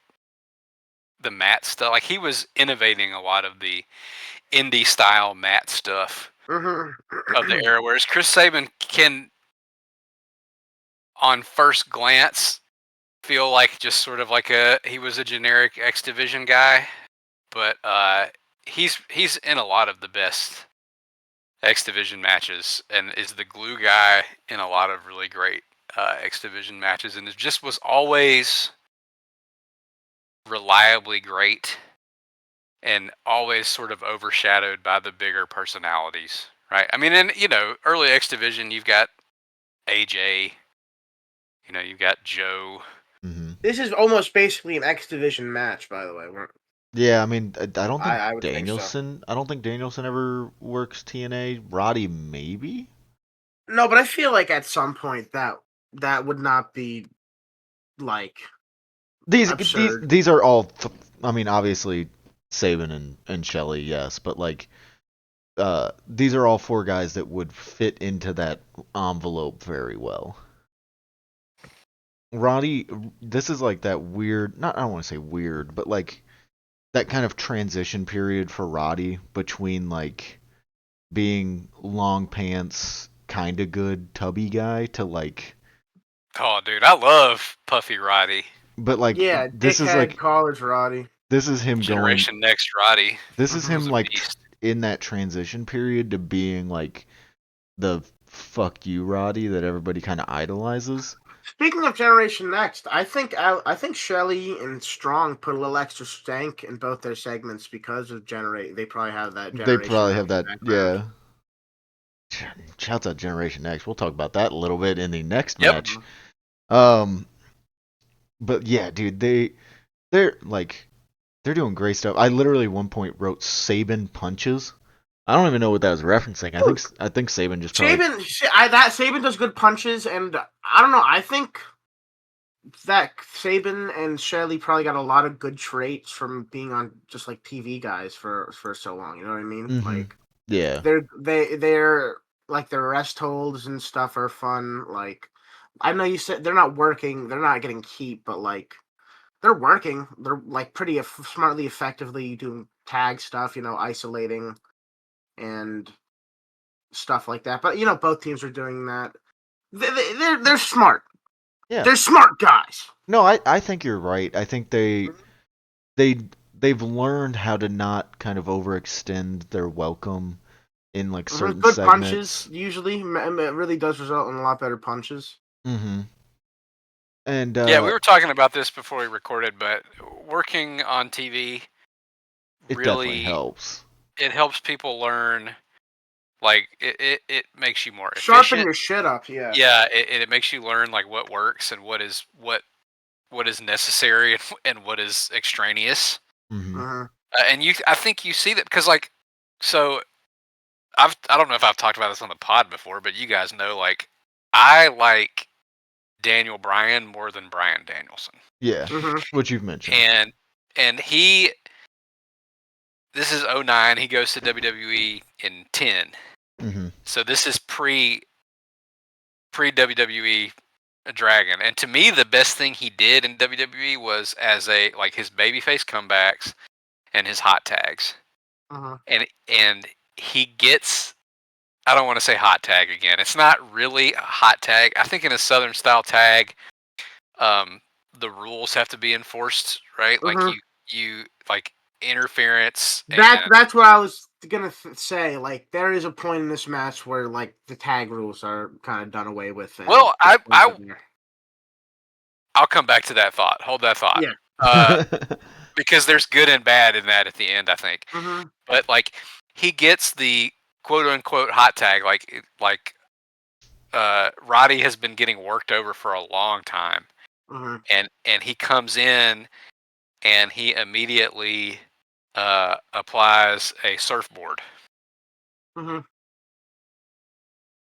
mat stuff. Like he was innovating a lot of the indie style mat stuff of the era, whereas Chris Sabin can, on first glance, feel like just sort of like he was a generic X Division guy, but he's in a lot of the best X Division matches and is the glue guy in a lot of really great X Division matches, and it just was always reliably great and always sort of overshadowed by the bigger personalities, right? I mean, in early X Division, you've got AJ, you've got Joe. Mm-hmm. This is almost basically an X Division match, by the way. Yeah, I mean, I don't think Danielson. I don't think Danielson ever works TNA. Roddy, maybe. No, but I feel like at some point that would not be like these absurd. These are all. I mean, obviously Sabin and Shelley, yes, but like, these are all four guys that would fit into that envelope very well. Roddy, this is like that weird. I don't want to say weird, but like that kind of transition period for Roddy between like being long pants, kind of good tubby guy to like. Oh, dude, I love Puffy Roddy. But like, yeah, this is like college Roddy. This is him Generation Next Roddy. This is him was a like beast. in that transition period to being like the fuck you Roddy that everybody kind of idolizes. Speaking of Generation Next, I think Shelley and Strong put a little extra stank in both their segments because of They probably have that They Generation probably have Next that, background. yeah. Shouts out Generation X. We'll talk about that a little bit in the next Yep. match. But yeah, dude, they're like they're doing great stuff. I literally at one point wrote Saban punches. I don't even know what that was referencing. I think Saban just probably Saban does good punches, and I don't know. I think that Saban and Shelley probably got a lot of good traits from being on just like TV guys for so long. You know what I mean? Mhm. Like Yeah. they're like their rest holds and stuff are fun. Like I know you said they're not working, they're not getting keep, but like they're working. They're like pretty smartly, effectively doing tag stuff. You know, isolating and stuff like that. But you know, both teams are doing that. They're smart. Yeah. They're smart guys. No, I think you're right. I think they've learned how to not kind of overextend their welcome in like certain Good segments. punches usually. It really does result in a lot better punches. Mm-hmm. And yeah, we were talking about this before we recorded, but working on TV it definitely really helps. It helps people learn. Like it makes you more Sharpen efficient. your shit up, yeah. Yeah, it makes you learn like what works and what is necessary and what is extraneous. Mm-hmm. And I think you see that because like, so I don't know if I've talked about this on the pod before, but you guys know like I like Daniel Bryan more than Bryan Danielson. Yeah, which you've mentioned. And this is 09. He goes to WWE in 10. Mm-hmm. So this is pre WWE Dragon. And to me, the best thing he did in WWE was as a like his babyface comebacks and his hot tags. And he gets, I don't want to say hot tag again. It's not really a hot tag. I think in a Southern style tag, the rules have to be enforced, right? Like you like interference. That's what I was gonna say. Like there is a point in this match where like the tag rules are kind of done away with. Well, I'll come back to that thought. Hold that thought. Yeah. Because there's good and bad in that at the end, I think. But like he gets the quote unquote hot tag, like Roddy has been getting worked over for a long time, and he comes in and he immediately applies a surfboard,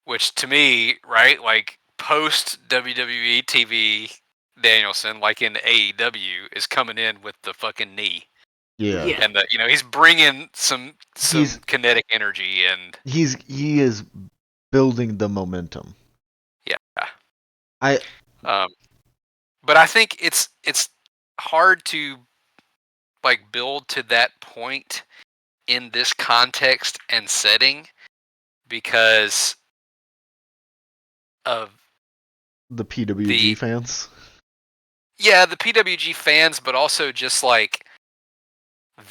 which to me, right, like post WWE TV Danielson, like in AEW, is coming in with the fucking knee. Yeah. And he's bringing some kinetic energy, and he is building the momentum. Yeah. But I think it's hard to like build to that point in this context and setting because of the PWG fans. Yeah, the PWG fans, but also just like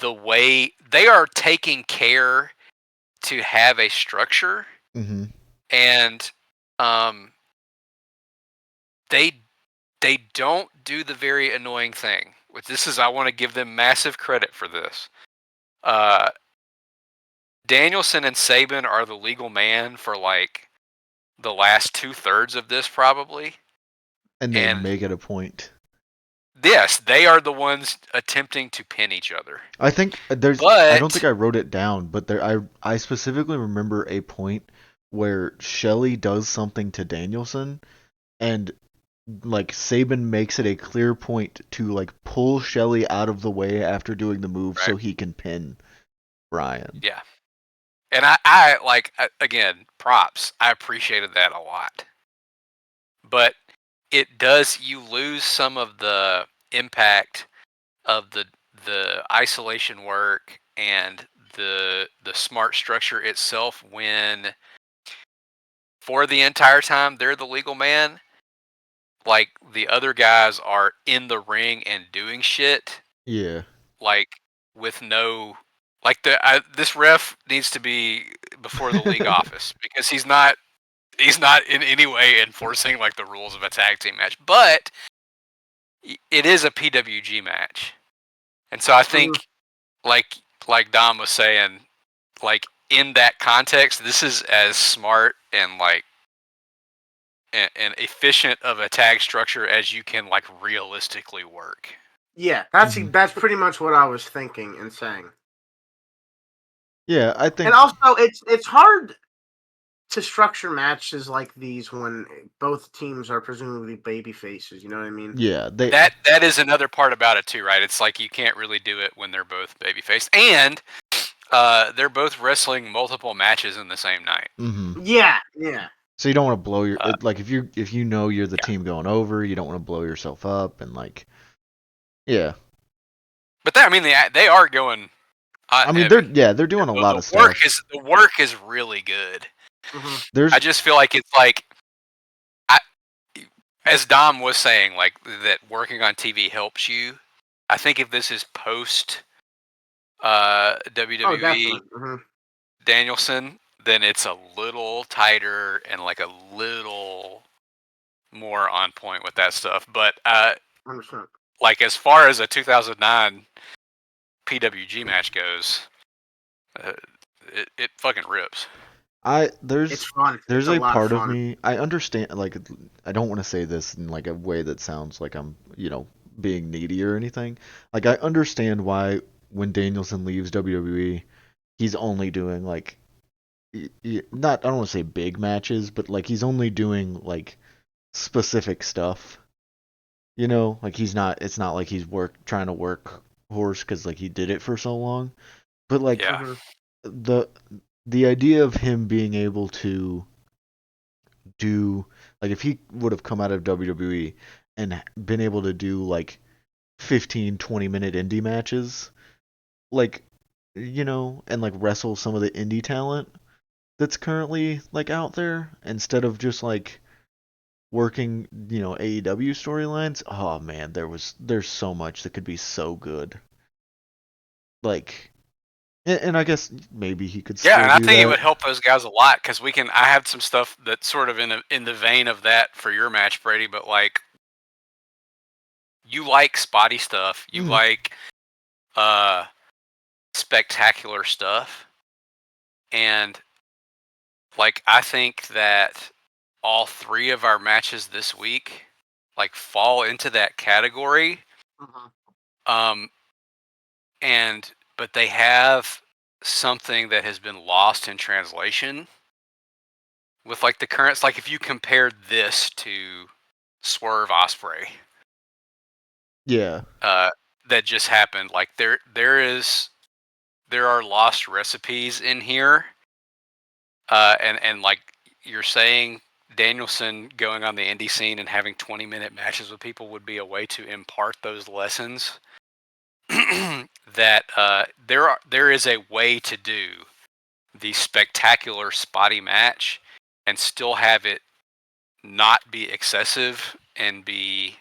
the way they are taking care to have a structure, and they don't do the very annoying thing. Which I want to give them massive credit for this. Danielson and Saban are the legal man for like the last 2/3 of this probably, and they make it a point. Yes, they are the ones attempting to pin each other. I think I don't think I wrote it down, but I specifically remember a point where Shelley does something to Danielson, and like Saban makes it a clear point to like pull Shelley out of the way after doing the move so he can pin Bryan. Yeah. And I like, again, props. I appreciated that a lot. But you lose some of the impact of the isolation work and the smart structure itself when for the entire time they're the legal man, like the other guys are in the ring and doing shit. Yeah. like with no like this ref needs to be before the league office because he's not in any way enforcing like the rules of a tag team match, but it is a PWG match, and so I think like Dom was saying, like in that context, this is as smart and like and efficient of a tag structure as you can like realistically work. Yeah, that's pretty much what I was thinking and saying. Yeah, I think. And also, it's hard to structure matches like these when both teams are presumably baby faces. You know what I mean? Yeah, that is another part about it too, right? It's like you can't really do it when they're both babyface, and they're both wrestling multiple matches in the same night. Mm-hmm. Yeah. So you don't want to blow your like if you know you're the team going over, you don't want to blow yourself up and like, yeah. But they are going. I mean, they're doing a lot of stuff. The work is really good. Mm-hmm. I just feel like it's like, as Dom was saying, like that working on TV helps you. I think if this is post WWE Danielson, then it's a little tighter and like a little more on point with that stuff. But like as far as a 2009 PWG match goes, it fucking rips. It's fun. There's a part of me, I understand, like, I don't want to say this in like a way that sounds like I'm, being needy or anything. Like, I understand why when Danielson leaves WWE, he's only doing like, not, I don't want to say big matches, but like he's only doing like specific stuff. Like it's not like he's trying to work horse because like he did it for so long. But like the idea of him being able to do, like, if he would have come out of WWE and been able to do like 15-20 minute indie matches, like, and like wrestle some of the indie talent that's currently like out there instead of just like working, AEW storylines. Oh man, there's so much that could be so good. Like, and I guess maybe he could. Yeah, and I think it would help those guys a lot because I have some stuff that's sort of in the vein of that for your match, Brady. But like, you like spotty stuff, you like spectacular stuff, and like I think that all three of our matches this week like fall into that category. But they have something that has been lost in translation with like the currents. Like if you compared this to Swerve Osprey, that just happened. Like there are lost recipes in here, and like you're saying, Danielson going on the indie scene and having 20-minute matches with people would be a way to impart those lessons. That there is a way to do the spectacular spotty match and still have it not be excessive and be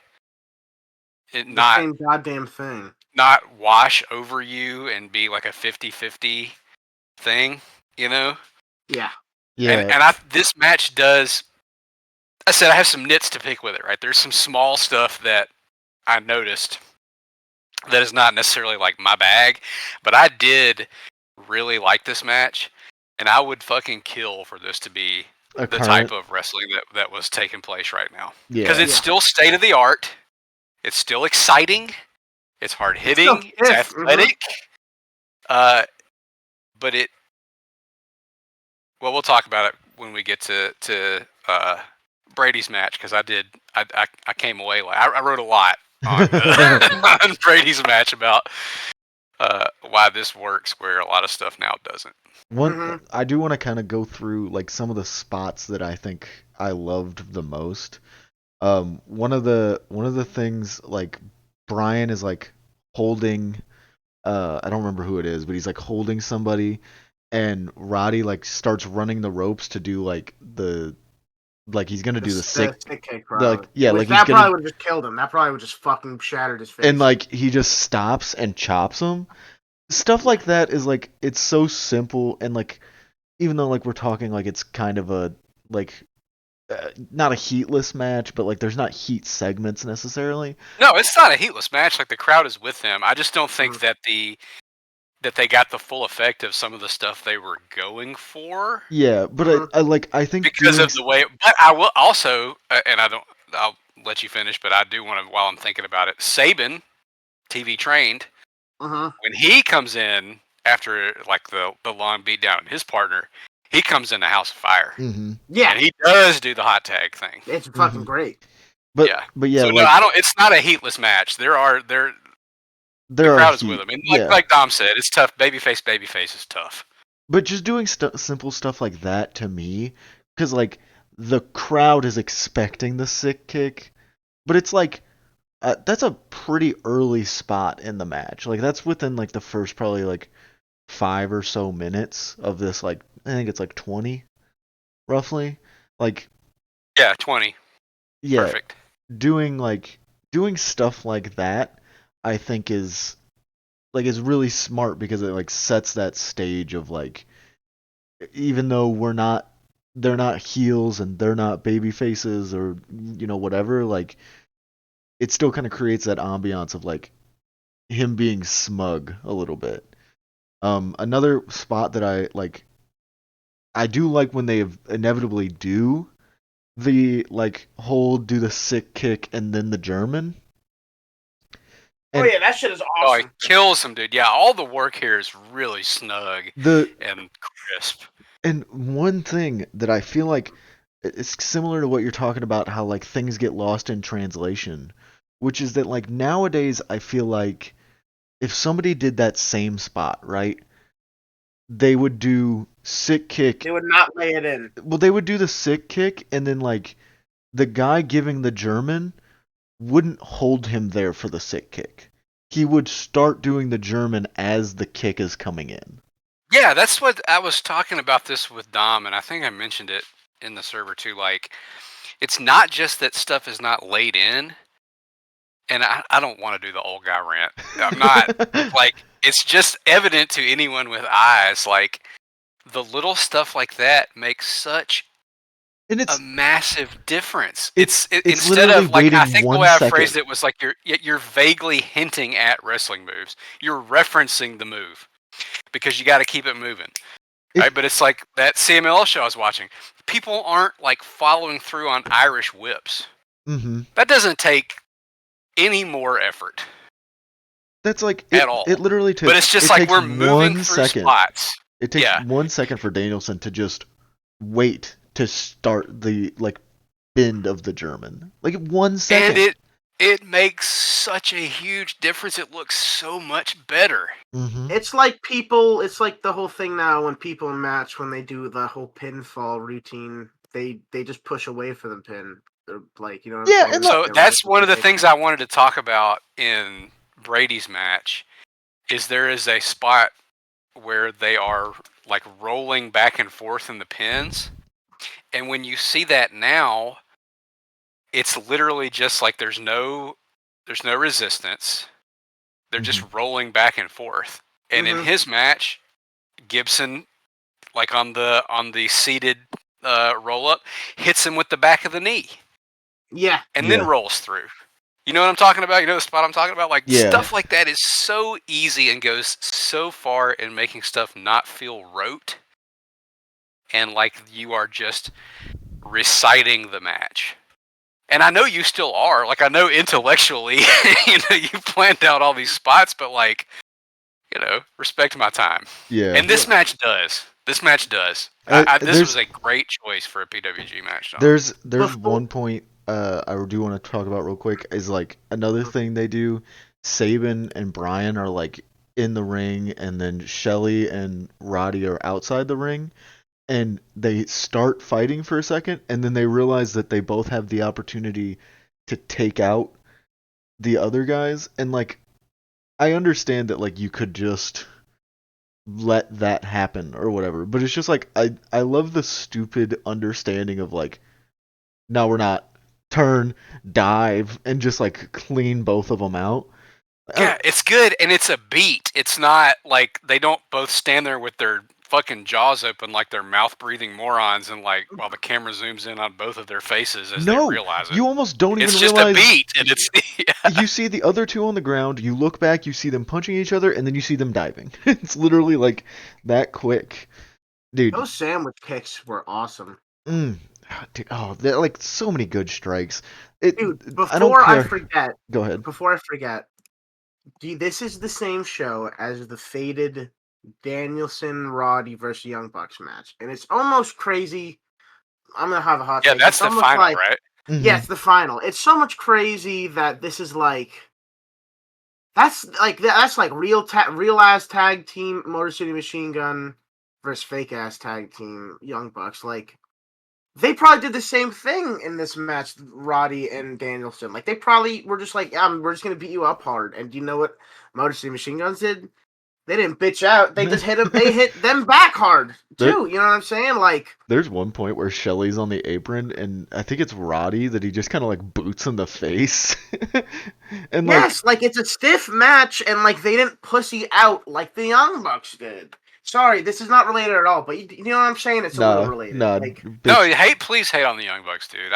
not same goddamn thing, not wash over you and be like a 50-50 thing, Yeah. And this match does. I said I have some nits to pick with it, right? There's some small stuff that I noticed that is not necessarily like my bag, but I did really like this match, and I would fucking kill for this to be the type of wrestling that was taking place right now. Because it's still state of the art, it's still exciting, it's hard hitting, it's athletic, but we'll talk about it when we get to Brady's match, because I came away like I wrote a lot on Brady's match about why this works where a lot of stuff now doesn't. I do want to kind of go through like some of the spots that I think I loved the most. One of the things, like, Brian is like holding, I don't remember who it is, but he's like holding somebody, and Roddy like starts running the ropes to do like the like he's gonna do the sick kick, probably. yeah, Which like that he's gonna, probably would have just killed him. That probably would just fucking shattered his face. and like he just stops and chops him. Stuff like that is like, it's so simple, and like, even though like we're talking like it's kind of a like not a heatless match, but like there's not heat segments necessarily. No, it's not a heatless match. Like the crowd is with them. I just don't think that they got the full effect of some of the stuff they were going for. Yeah, but I think because of the way. But I will also, and I'll let you finish, but I do want to, while I'm thinking about it, Saban, TV trained, when he comes in after like the long beatdown on his partner, he comes in a house of fire. Mm-hmm. Yeah, and he does do the hot tag thing. It's fucking great. But yeah, so like, no, I don't. It's not a heatless match. The crowd is with them, and like Dom said, it's tough. Babyface is tough. But just doing simple stuff like that to me, because like the crowd is expecting the sick kick, but it's like that's a pretty early spot in the match. Like that's within like the first probably like 5 or so minutes of this. Like I think it's like 20, roughly. Like 20. Yeah, perfect. Doing stuff like that, I think is really smart, because it like sets that stage of like, even though they're not heels and they're not baby faces or whatever, like it still kind of creates that ambiance of like him being smug a little bit. Another spot that I do like when they inevitably do the like do the sick kick and then the German. And, that shit is awesome. Oh, it kills him, dude. Yeah, all the work here is really snug and crisp. And one thing that I feel like it's similar to what you're talking about, how like things get lost in translation, which is that like nowadays I feel like if somebody did that same spot, right, they would do sick kick. They would not lay it in. Well, they would do the sick kick, and then like the guy giving the German wouldn't hold him there for the sick kick. He would start doing the German as the kick is coming in. Yeah, that's what I was talking about this with Dom, and I think I mentioned it in the server too. Like, it's not just that stuff is not laid in, and I don't want to do the old guy rant. I'm not. Like, it's just evident to anyone with eyes. Like, the little stuff like that makes such a massive difference. It's instead of like, I think the way I phrased it was like you're vaguely hinting at wrestling moves. You're referencing the move because you got to keep it moving. Right? But it's like that CMLL show I was watching. People aren't like following through on Irish whips. Mm-hmm. That doesn't take any more effort. That's like at all. It literally takes. But it's just like we're moving through spots. It takes 1 second for Danielson to just wait to start the like bend of the German. Like 1 second. And it makes such a huge difference. It looks so much better. Mm-hmm. It's like the whole thing now when people in match, when they do the whole pinfall routine, they just push away for the pin. They're like, you know what I'm saying? And so that's one of the things I wanted to talk about in Brady's match, is there is a spot where they are like rolling back and forth in the pins. And when you see that now, it's literally just like there's no resistance. They're just rolling back and forth. And in his match, Gibson, like on the seated roll up, hits him with the back of the knee. Yeah. And then rolls through. You know what I'm talking about? You know the spot I'm talking about? Like stuff like that is so easy and goes so far in making stuff not feel rote. And like you are just reciting the match. And I know you still are. Like, I know intellectually, you planned out all these spots, but like, respect my time. Yeah. And this match does. This match does. This was a great choice for a PWG match. Tom. There's one point I do want to talk about real quick, is like another thing they do. Saban and Brian are like in the ring, and then Shelly and Roddy are outside the ring. And they start fighting for a second, and then they realize that they both have the opportunity to take out the other guys. And like, I understand that like you could just let that happen or whatever, but it's just like I love the stupid understanding of like, no, we're not. Turn, dive, and just like clean both of them out. Yeah, it's good, and it's a beat. It's not like they don't both stand there with their fucking jaws open like they're mouth-breathing morons, and like while the camera zooms in on both of their faces as they No, realize it. you almost don't It's even just a realize. beat, and it's You see the other two on the ground, you look back, you see them punching each other, and then you see them diving. It's literally like that quick. Dude. Those sandwich kicks were awesome. Dude, oh, they're like so many good strikes. I don't Before I care. forget, Go ahead. this is the same show as the fated Danielson Roddy versus Young Bucks match, and it's almost crazy. I'm gonna have a hot take. that's It's the almost final, like, right? yeah, it's the final. It's so much crazy that this is like that's like real ass tag team Motor City Machine Gun versus fake ass tag team Young Bucks. Like they probably did the same thing in this match, Roddy and Danielson. Like they probably were just like, yeah, we're just gonna beat you up hard. And do you know what Motor City Machine Guns did? They didn't bitch out. They just hit them. They hit them back hard too. You know what I'm saying? Like, there's one point where Shelly's on the apron, and I think it's Roddy that he just kind of like boots in the face. And yes, like it's a stiff match, and like they didn't pussy out like the Young Bucks did. Sorry, this is not related at all, but you know what I'm saying? It's a little related. Like, no, please hate on the Young Bucks, dude.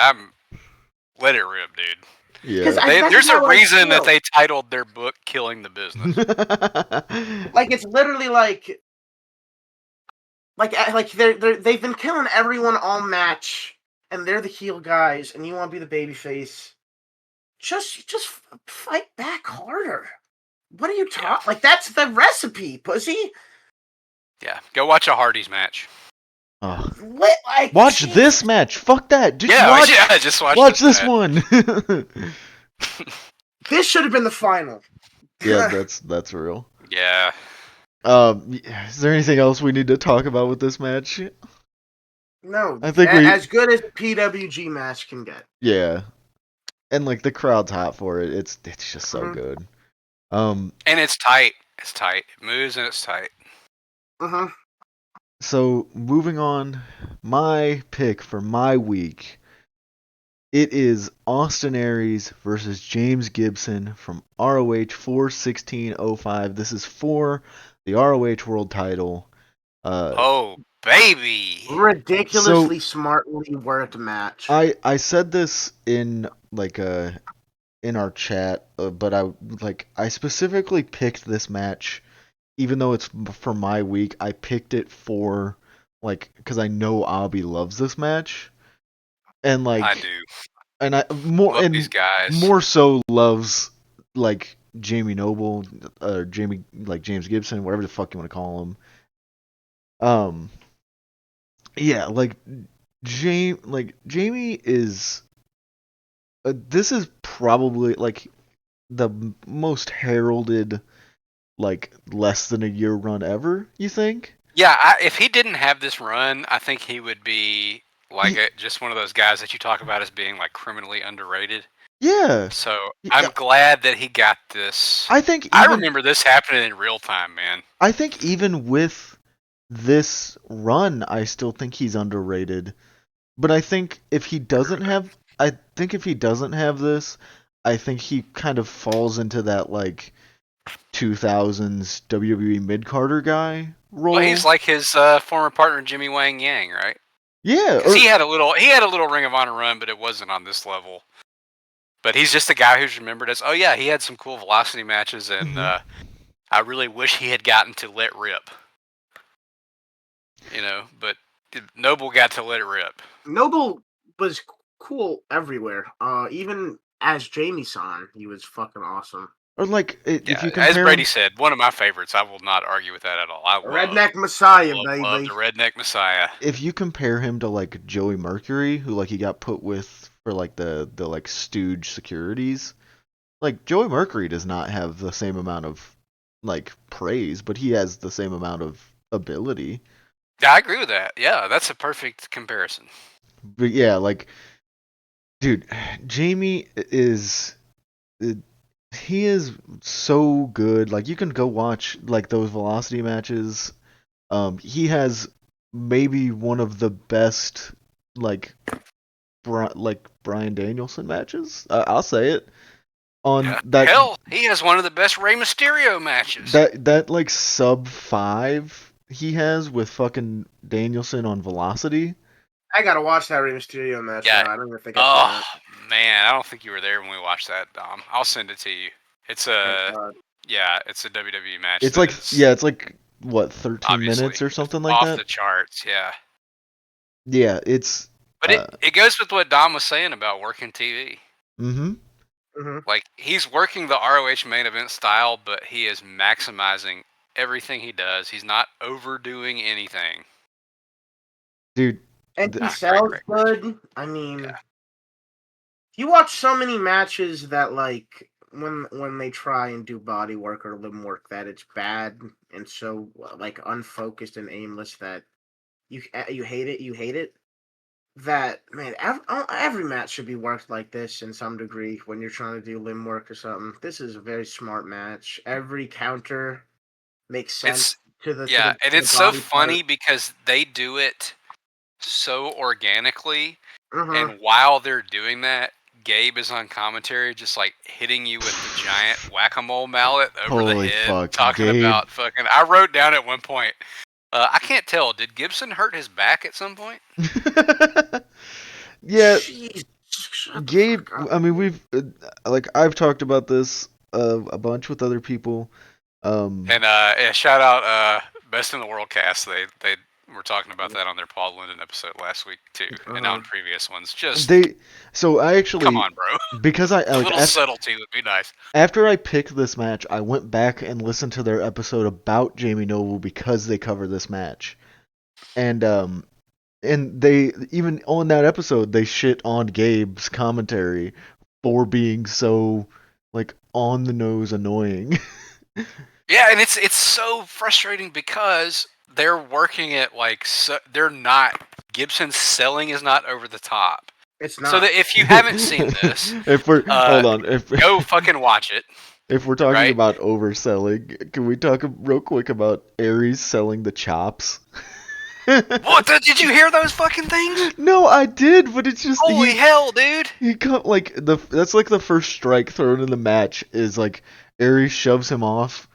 Let it rip, dude. Yeah. There's a reason that they titled their book "Killing the Business." Like it's literally like they've been killing everyone all match, and they're the heel guys, and you want to be the baby face. Just fight back harder. What are you talking? Like that's the recipe, pussy. Yeah, go watch a Hardy's match. Oh. What? Like, watch this match. Fuck that. Just watch this one. This should have been the final. Yeah, that's real. Yeah. Is there anything else we need to talk about with this match? No. I think as good as a PWG match can get. Yeah. And like the crowd's hot for it. It's just so good. And it's tight. It's tight. It moves and it's tight. So moving on, my pick for my week. It is Austin Aries versus James Gibson from ROH 4/16/05. This is for the ROH World Title. Oh baby! Ridiculously smartly worked match. I said this in like in our chat, but I specifically picked this match, even though it's for my week. I picked it for because I know Abby loves this match, and I do. And I love these guys. More so loves Jamie Noble or James Gibson, whatever the fuck you want to call him. Yeah, Jamie is. This is probably the most heralded less than a year run ever. You think? Yeah, if he didn't have this run, I think he would be just one of those guys that you talk about as being criminally underrated. Yeah. So I'm glad that he got this. I remember this happening in real time, man. I think even with this run, I still think he's underrated. But I think if he doesn't have this, I think he kind of falls into that 2000s WWE mid-carder guy role. Well, he's like his former partner Jimmy Wang Yang, right? Yeah, he had a little Ring of Honor run, but it wasn't on this level. But he's just a guy who's remembered as, oh yeah, he had some cool Velocity matches, and I really wish he had gotten to let rip. But Noble got to let it rip. Noble was cool everywhere. Even as Jamie-san, he was fucking awesome. Or if you compare as Brady said, one of my favorites. I will not argue with that at all. Redneck Messiah, baby. Love the Redneck Messiah. If you compare him to Joey Mercury, who he got put with for the stooge securities, Joey Mercury does not have the same amount of praise, but he has the same amount of ability. Yeah, I agree with that. Yeah, that's a perfect comparison. But yeah, dude, Jamie is. He is so good. You can go watch those Velocity matches. He has maybe one of the best Bryan Danielson matches. I'll say it. On Yeah. that, Hell, he has one of the best Rey Mysterio matches. that like sub 5 he has with fucking Danielson on Velocity. I gotta watch that Rey Mysterio match Yeah. now. I don't even think I've seen it. Man, I don't think you were there when we watched that, Dom. I'll send it to you. It's a it's a WWE match. It's like it's like what 13 minutes or something like off that. The charts, yeah. Yeah, it's. But it goes with what Dom was saying about working TV. Like, he's working the ROH main event style, but he is maximizing everything he does. He's not overdoing anything. Dude. And he sells good. I mean, you watch so many matches that, like, when they try and do body work or limb work, that it's bad and so, like, unfocused and aimless that you hate it. You hate it. That, man, every match should be worked like this in some degree when you're trying to do limb work or something. This is a very smart match. Every counter makes sense to the and it's so funny because they do it so organically, and while they're doing that, Gabe is on commentary just like hitting you with the giant whack-a-mole mallet over the head, talking about fucking. I wrote down at one point, I can't tell. Did Gibson hurt his back at some point? Yeah, Gabe. I mean, we've I've talked about this a bunch with other people. And shout out Best in the World cast. They were talking about that on their Paul Linden episode last week too, and on previous ones. So I actually come on, bro. Because a little subtlety would be nice. After I picked this match, I went back and listened to their episode about Jamie Noble because they cover this match, and they even on that episode they shit on Gabe's commentary for being so like on the nose annoying. Yeah, and it's so frustrating because they're working it they're not. Gibson's selling is not over the top. It's not. So that if you haven't seen this, hold on, go fucking watch it. If we're talking about overselling, can we talk real quick about Aries selling the chops? What? Did you hear those fucking things? No, I did, but it's just holy hell, dude. He cut that's like the first strike thrown in the match is like Aries shoves him off.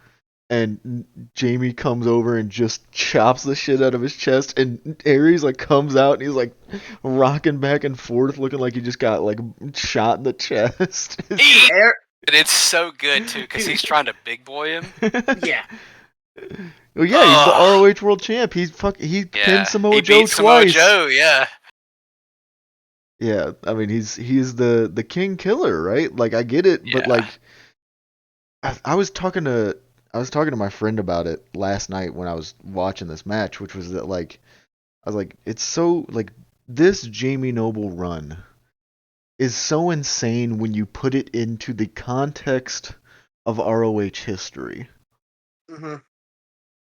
And Jamie comes over and just chops the shit out of his chest, and Aries like comes out and he's like rocking back and forth, looking like he just got like shot in the chest. And it's so good too because he's trying to big boy him. Yeah. Well, yeah, he's the ROH World Champ. He pinned Samoa Joe twice. Samoa Joe, yeah. Yeah, I mean he's the king killer, right? Like I get it, but like I was talking to my friend about it last night when I was watching this match, which was that like I was like, it's so like this Jamie Noble run is so insane when you put it into the context of ROH history.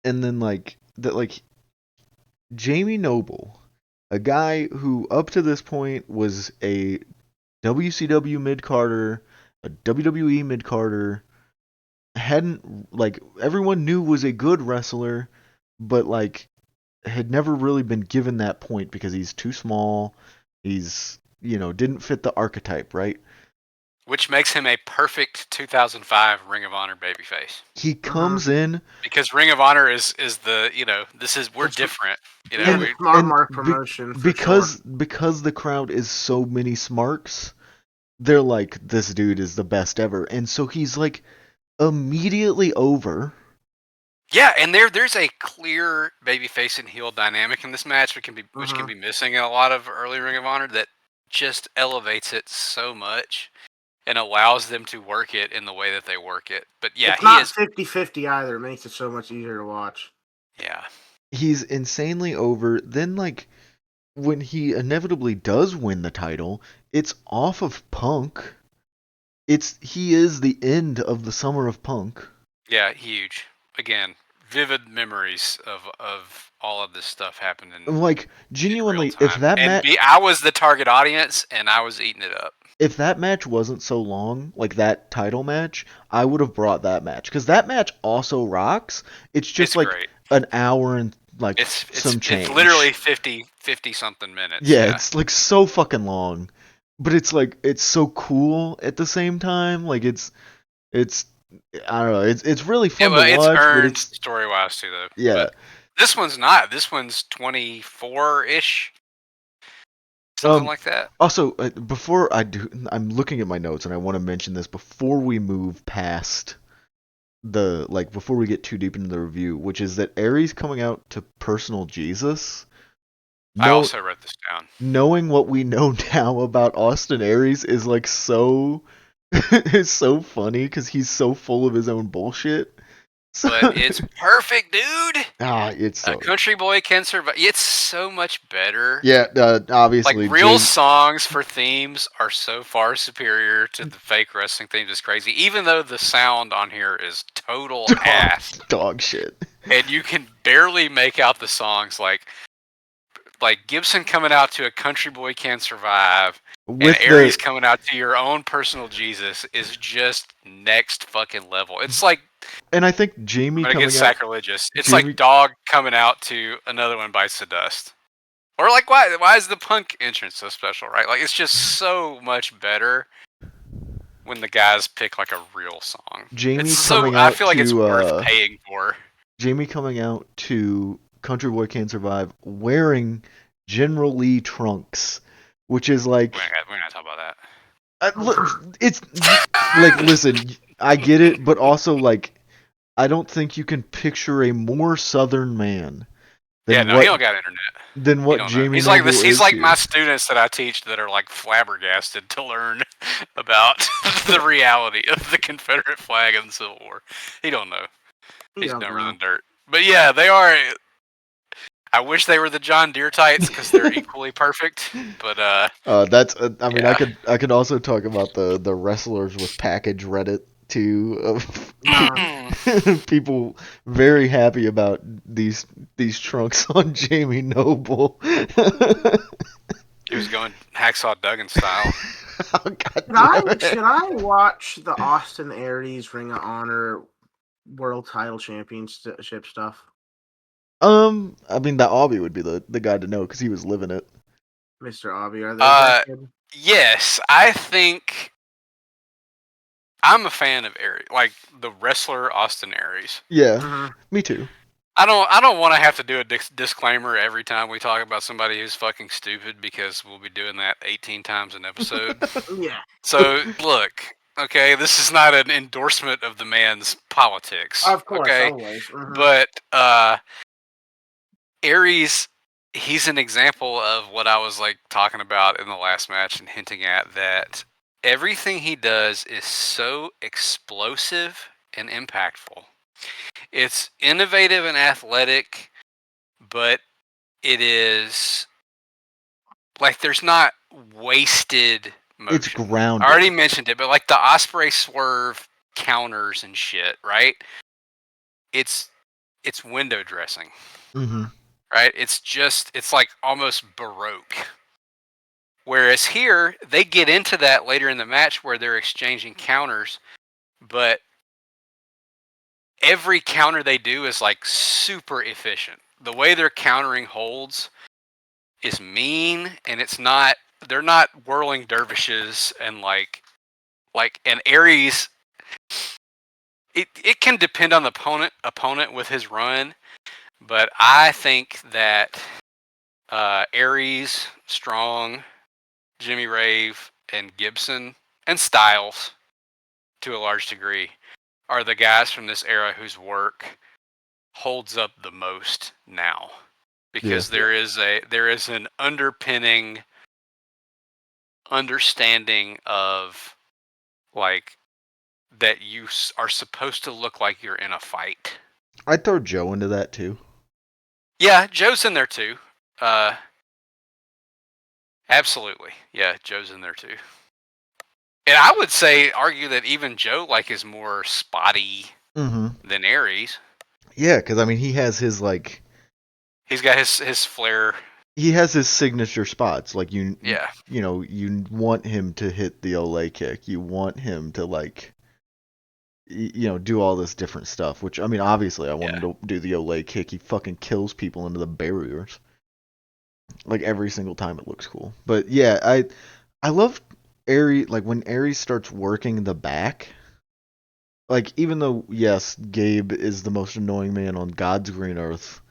And then like that like Jamie Noble, a guy who up to this point was a WCW mid-carder, a WWE mid-carder, hadn't like everyone knew was a good wrestler, but like had never really been given that point because he's too small. He's didn't fit the archetype, right? Which makes him a perfect 2005 Ring of Honor babyface. He comes in because Ring of Honor is the we're different. Smart mark promotion because the crowd is so many smarks. They're like, this dude is the best ever, and so he's like immediately over. Yeah, and there's a clear babyface and heel dynamic in this match, which can be missing in a lot of early Ring of Honor. That just elevates it so much and allows them to work it in the way that they work it. But yeah, it's not 50-50 either. It makes it so much easier to watch. Yeah, he's insanely over. Then like when he inevitably does win the title, it's off of Punk. He is the end of the summer of Punk. Yeah, huge. Again, vivid memories of all of this stuff happening. Like genuinely, if that match, I was the target audience and I was eating it up. If that match wasn't so long, like that title match, I would have brought that match because that match also rocks. It's just great. An hour and like some change. It's literally 50 something minutes. Yeah, it's like so fucking long, but it's like it's so cool at the same time. Like it's I don't know. It's really fun to watch. It's earned but it's story wise too, though. Yeah. But this one's not. This one's 24-ish. Something like that. Also, before I do, I'm looking at my notes and I want to mention this before we move past before we get too deep into the review, which is that Aries coming out to Personal Jesus. I also wrote this down. Knowing what we know now about Austin Aries is like so, it's so funny because he's so full of his own bullshit. But it's perfect, dude. It's so... A country boy can survive. It's so much better. Yeah, obviously. Like real songs for themes are so far superior to the fake wrestling themes. It's crazy. Even though the sound on here is total ass, dog shit, and you can barely make out the songs. Like Gibson coming out to A Country Boy Can Survive. And Aries coming out to Your Own Personal Jesus is just next fucking level. It's like, and I think Jamie coming out, sacrilegious. It's like Dog coming out to Another One Bites the Dust, or like why is the Punk entrance so special, right? Like it's just so much better when the guys pick like a real song. Jamie coming out, I feel like it's worth paying for. Jamie coming out to Country Boy Can Survive wearing General Lee trunks. Which is like... We're not talking about that. It's... like, listen, I get it, but also, like, I don't think you can picture a more southern man than he don't got internet. Than what Jamie He's like this. He's like my students that I teach that are, like, flabbergasted to learn about the reality of the Confederate flag in the Civil War. He don't know. He's dumber than dirt. But, yeah, they are... I wish they were the John Deere tights because they're equally perfect. But that's I mean I could also talk about the wrestlers with package Reddit too of people very happy about these trunks on Jamie Noble. He was going Hacksaw Duggan style. Should I watch the Austin Aries Ring of Honor World Title Championship stuff? I mean, that Aubie would be the guy to know because he was living it. Mr. Aubie, are they? Yes, I think I'm a fan of Aries, like the wrestler Austin Aries. Yeah, me too. I don't want to have to do a disclaimer every time we talk about somebody who's fucking stupid because we'll be doing that 18 times an episode. Yeah. So look. Okay, this is not an endorsement of the man's politics. Of course, okay? Always. But Aries, he's an example of what I was like talking about in the last match and hinting at, that everything he does is so explosive and impactful. It's innovative and athletic, but it is like there's not wasted motion. It's grounded. I already mentioned it, but like the Osprey swerve counters and shit, right? It's window dressing. Mm-hmm. Right? It's like almost Baroque. Whereas here, they get into that later in the match where they're exchanging counters, but every counter they do is like super efficient. The way they're countering holds is mean, and they're not whirling dervishes and like an Aries. It can depend on the opponent with his run. But I think that Aries, Strong, Jimmy Rave, and Gibson, and Styles, to a large degree, are the guys from this era whose work holds up the most now. Because there is an underpinning understanding of, like, that you are supposed to look like you're in a fight. I'd throw Joe into that, too. Yeah, Joe's in there too. Absolutely. Yeah, Joe's in there too. And I would argue that even Joe is more spotty than Aries. Yeah, because I mean he has his like. He's got his flair. He has his signature spots. Like you want him to hit the Olay kick. You want him to do all this different stuff. Which I mean, obviously, I want him to do the Olay kick. He fucking kills people into the barriers. Like every single time, it looks cool. But yeah, I love Aries. Like when Aries starts working the back. Like even though yes, Gabe is the most annoying man on God's green earth,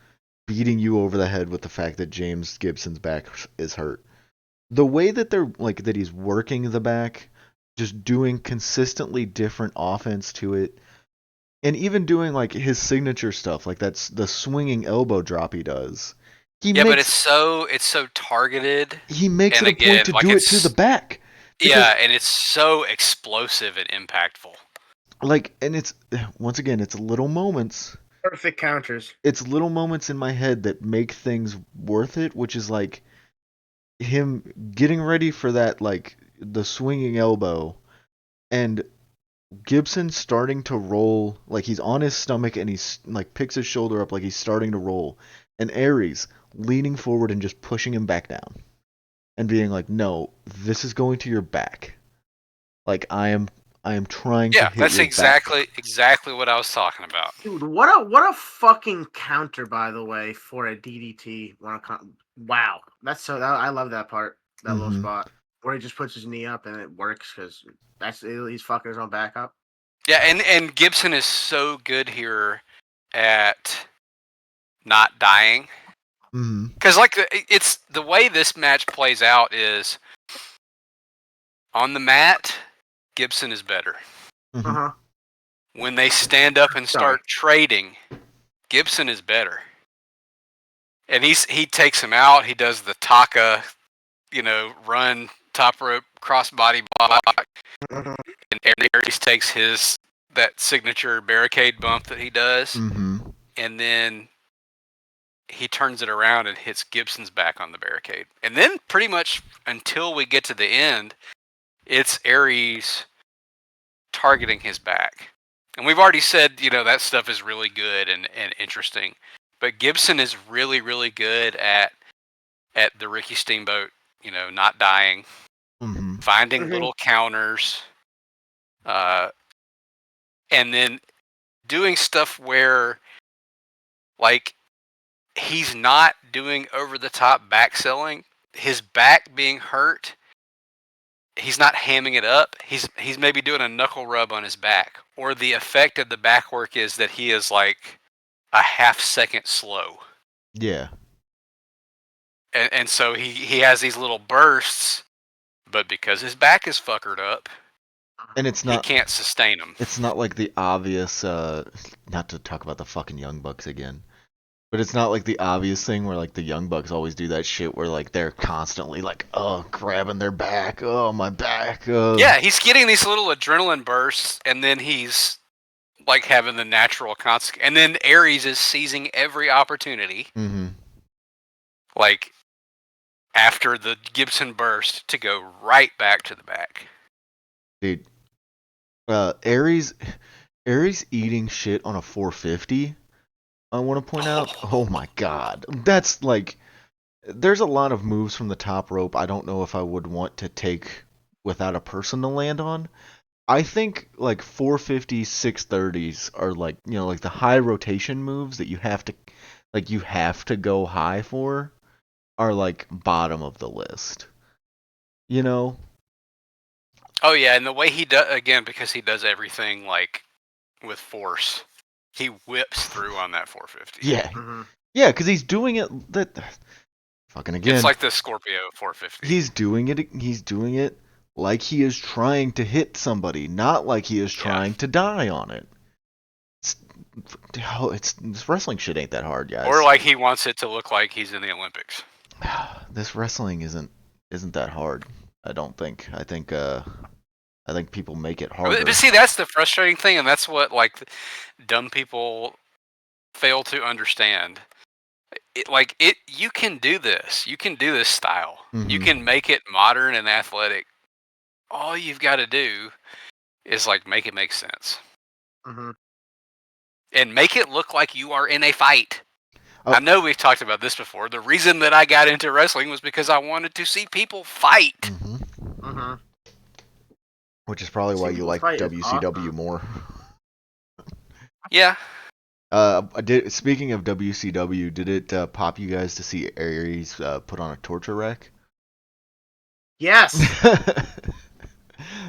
beating you over the head with the fact that James Gibson's back is hurt. The way that they're like that he's working the back, just doing consistently different offense to it, and even doing like his signature stuff, like that's the swinging elbow drop he does. But it's so targeted. He makes it a point to do it to the back. And it's so explosive and impactful. Like, and it's once again, it's little moments. Perfect counters. It's little moments in my head that make things worth it, which is like him getting ready for that, like the swinging elbow, and Gibson starting to roll, like he's on his stomach and he's like picks his shoulder up like he's starting to roll, and Aries leaning forward and just pushing him back down, and being like, "No, this is going to your back. Like I am trying to hit that's your exactly what I was talking about. Dude, what a fucking counter, by the way, for a DDT. Wow, I love that part, that little spot where he just puts his knee up and it works because he's fucking his own back up. Yeah, and Gibson is so good here at not dying. Because like it's the way this match plays out is on the mat, Gibson is better. When they stand up and start trading, Gibson is better. And he takes him out. He does the Taka, run top rope crossbody block, and Aries takes that signature barricade bump that he does, and then he turns it around and hits Gibson's back on the barricade. And then pretty much until we get to the end, it's Aries targeting his back. And we've already said, that stuff is really good and interesting. But Gibson is really, really good at the Ricky Steamboat, not dying, finding little counters, and then doing stuff where, like, he's not doing over-the-top back selling. His back being hurt, he's not hamming it up. He's maybe doing a knuckle rub on his back. Or the effect of the back work is that he is like a half second slow. Yeah. And so he has these little bursts, but because his back is fuckered up, and he can't sustain them. It's not like the obvious, not to talk about the fucking Young Bucks again, but it's not like the obvious thing where like the Young Bucks always do that shit where like they're constantly like, grabbing their back, my back. Yeah, he's getting these little adrenaline bursts, and then he's like having the natural consequence. And then Aries is seizing every opportunity, like after the Gibson burst, to go right back to the back. Dude, Aries eating shit on a 450. I want to point out. Oh my god, that's like, there's a lot of moves from the top rope I don't know if I would want to take without a person to land on. I think like 450, 630s are like, like the high rotation moves that you have to go high for are like bottom of the list. Oh yeah, and the way he does, again, because he does everything like with force, he whips through on that 450. Yeah. Yeah, because he's doing it fucking again. It's like the Scorpio 450. He's doing it like he is trying to hit somebody, not like he is trying to die on it. This wrestling shit ain't that hard, guys. Or like he wants it to look like he's in the Olympics. This wrestling isn't that hard. I don't think. I think people make it harder. But see, that's the frustrating thing, and that's what like dumb people fail to understand. You can do this. You can do this style. You can make it modern and athletic. All you've got to do is like make it make sense, and make it look like you are in a fight. I know we've talked about this before. The reason that I got into wrestling was because I wanted to see people fight. Which is probably why you like WCW more. Yeah. Speaking of WCW, did it pop you guys to see Aries put on a torture rack? Yes.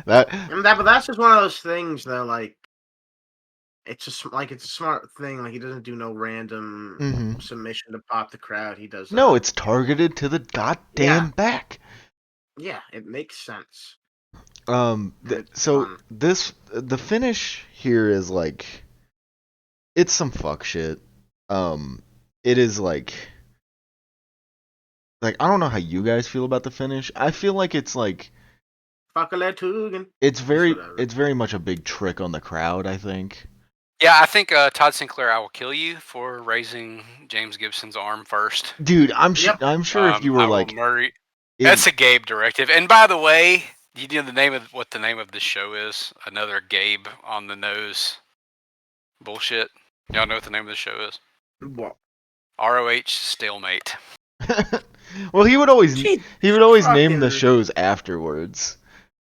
That. But that's just one of those things though. Like it's just like it's a smart thing. Like he doesn't do no random Mm-hmm. submission to pop the crowd. He does. No, it's targeted to the goddamn back. Yeah, it makes sense. It's So fun. the finish here is like it's some fuck shit. It is like I don't know how you guys feel about the finish. I feel like it's like Fuckalatugan. it's Whatever. very much a big trick on the crowd, I think. Yeah, I think Todd Sinclair, I will kill you for raising James Gibson's arm first. Dude, I'm Yep. sure if you were I will like murder you. That's a Gabe directive. And by the way, you know what the name of this show is? Another Gabe on the nose bullshit. Y'all know what the name of the show is? What? ROH Stalemate. Well, he would always name the Fucking- shows afterwards.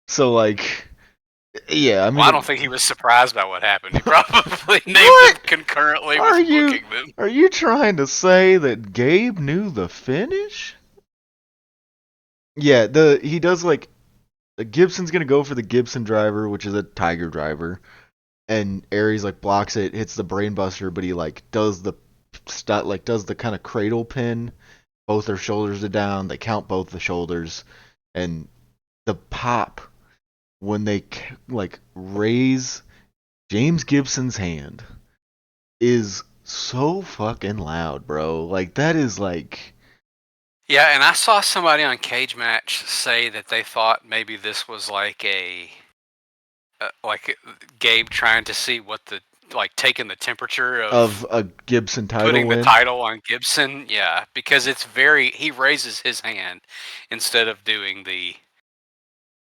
So like, yeah, I mean, Well, I don't think he was surprised by what happened. He probably named them concurrently Are with you- booking them. Are you trying to say that Gabe knew the finish? Yeah, he does like Gibson's gonna go for the Gibson driver, which is a Tiger driver, and Aries like blocks it, hits the brainbuster, but he like does the kind of cradle pin. Both their shoulders are down. They count both the shoulders, and the pop when they like raise James Gibson's hand is so fucking loud, bro. Like that is like. Yeah, and I saw somebody on Cage Match say that they thought maybe this was like Gabe trying to see what taking the temperature Of a Gibson title putting win. the title on Gibson. Yeah, because he raises his hand instead of doing the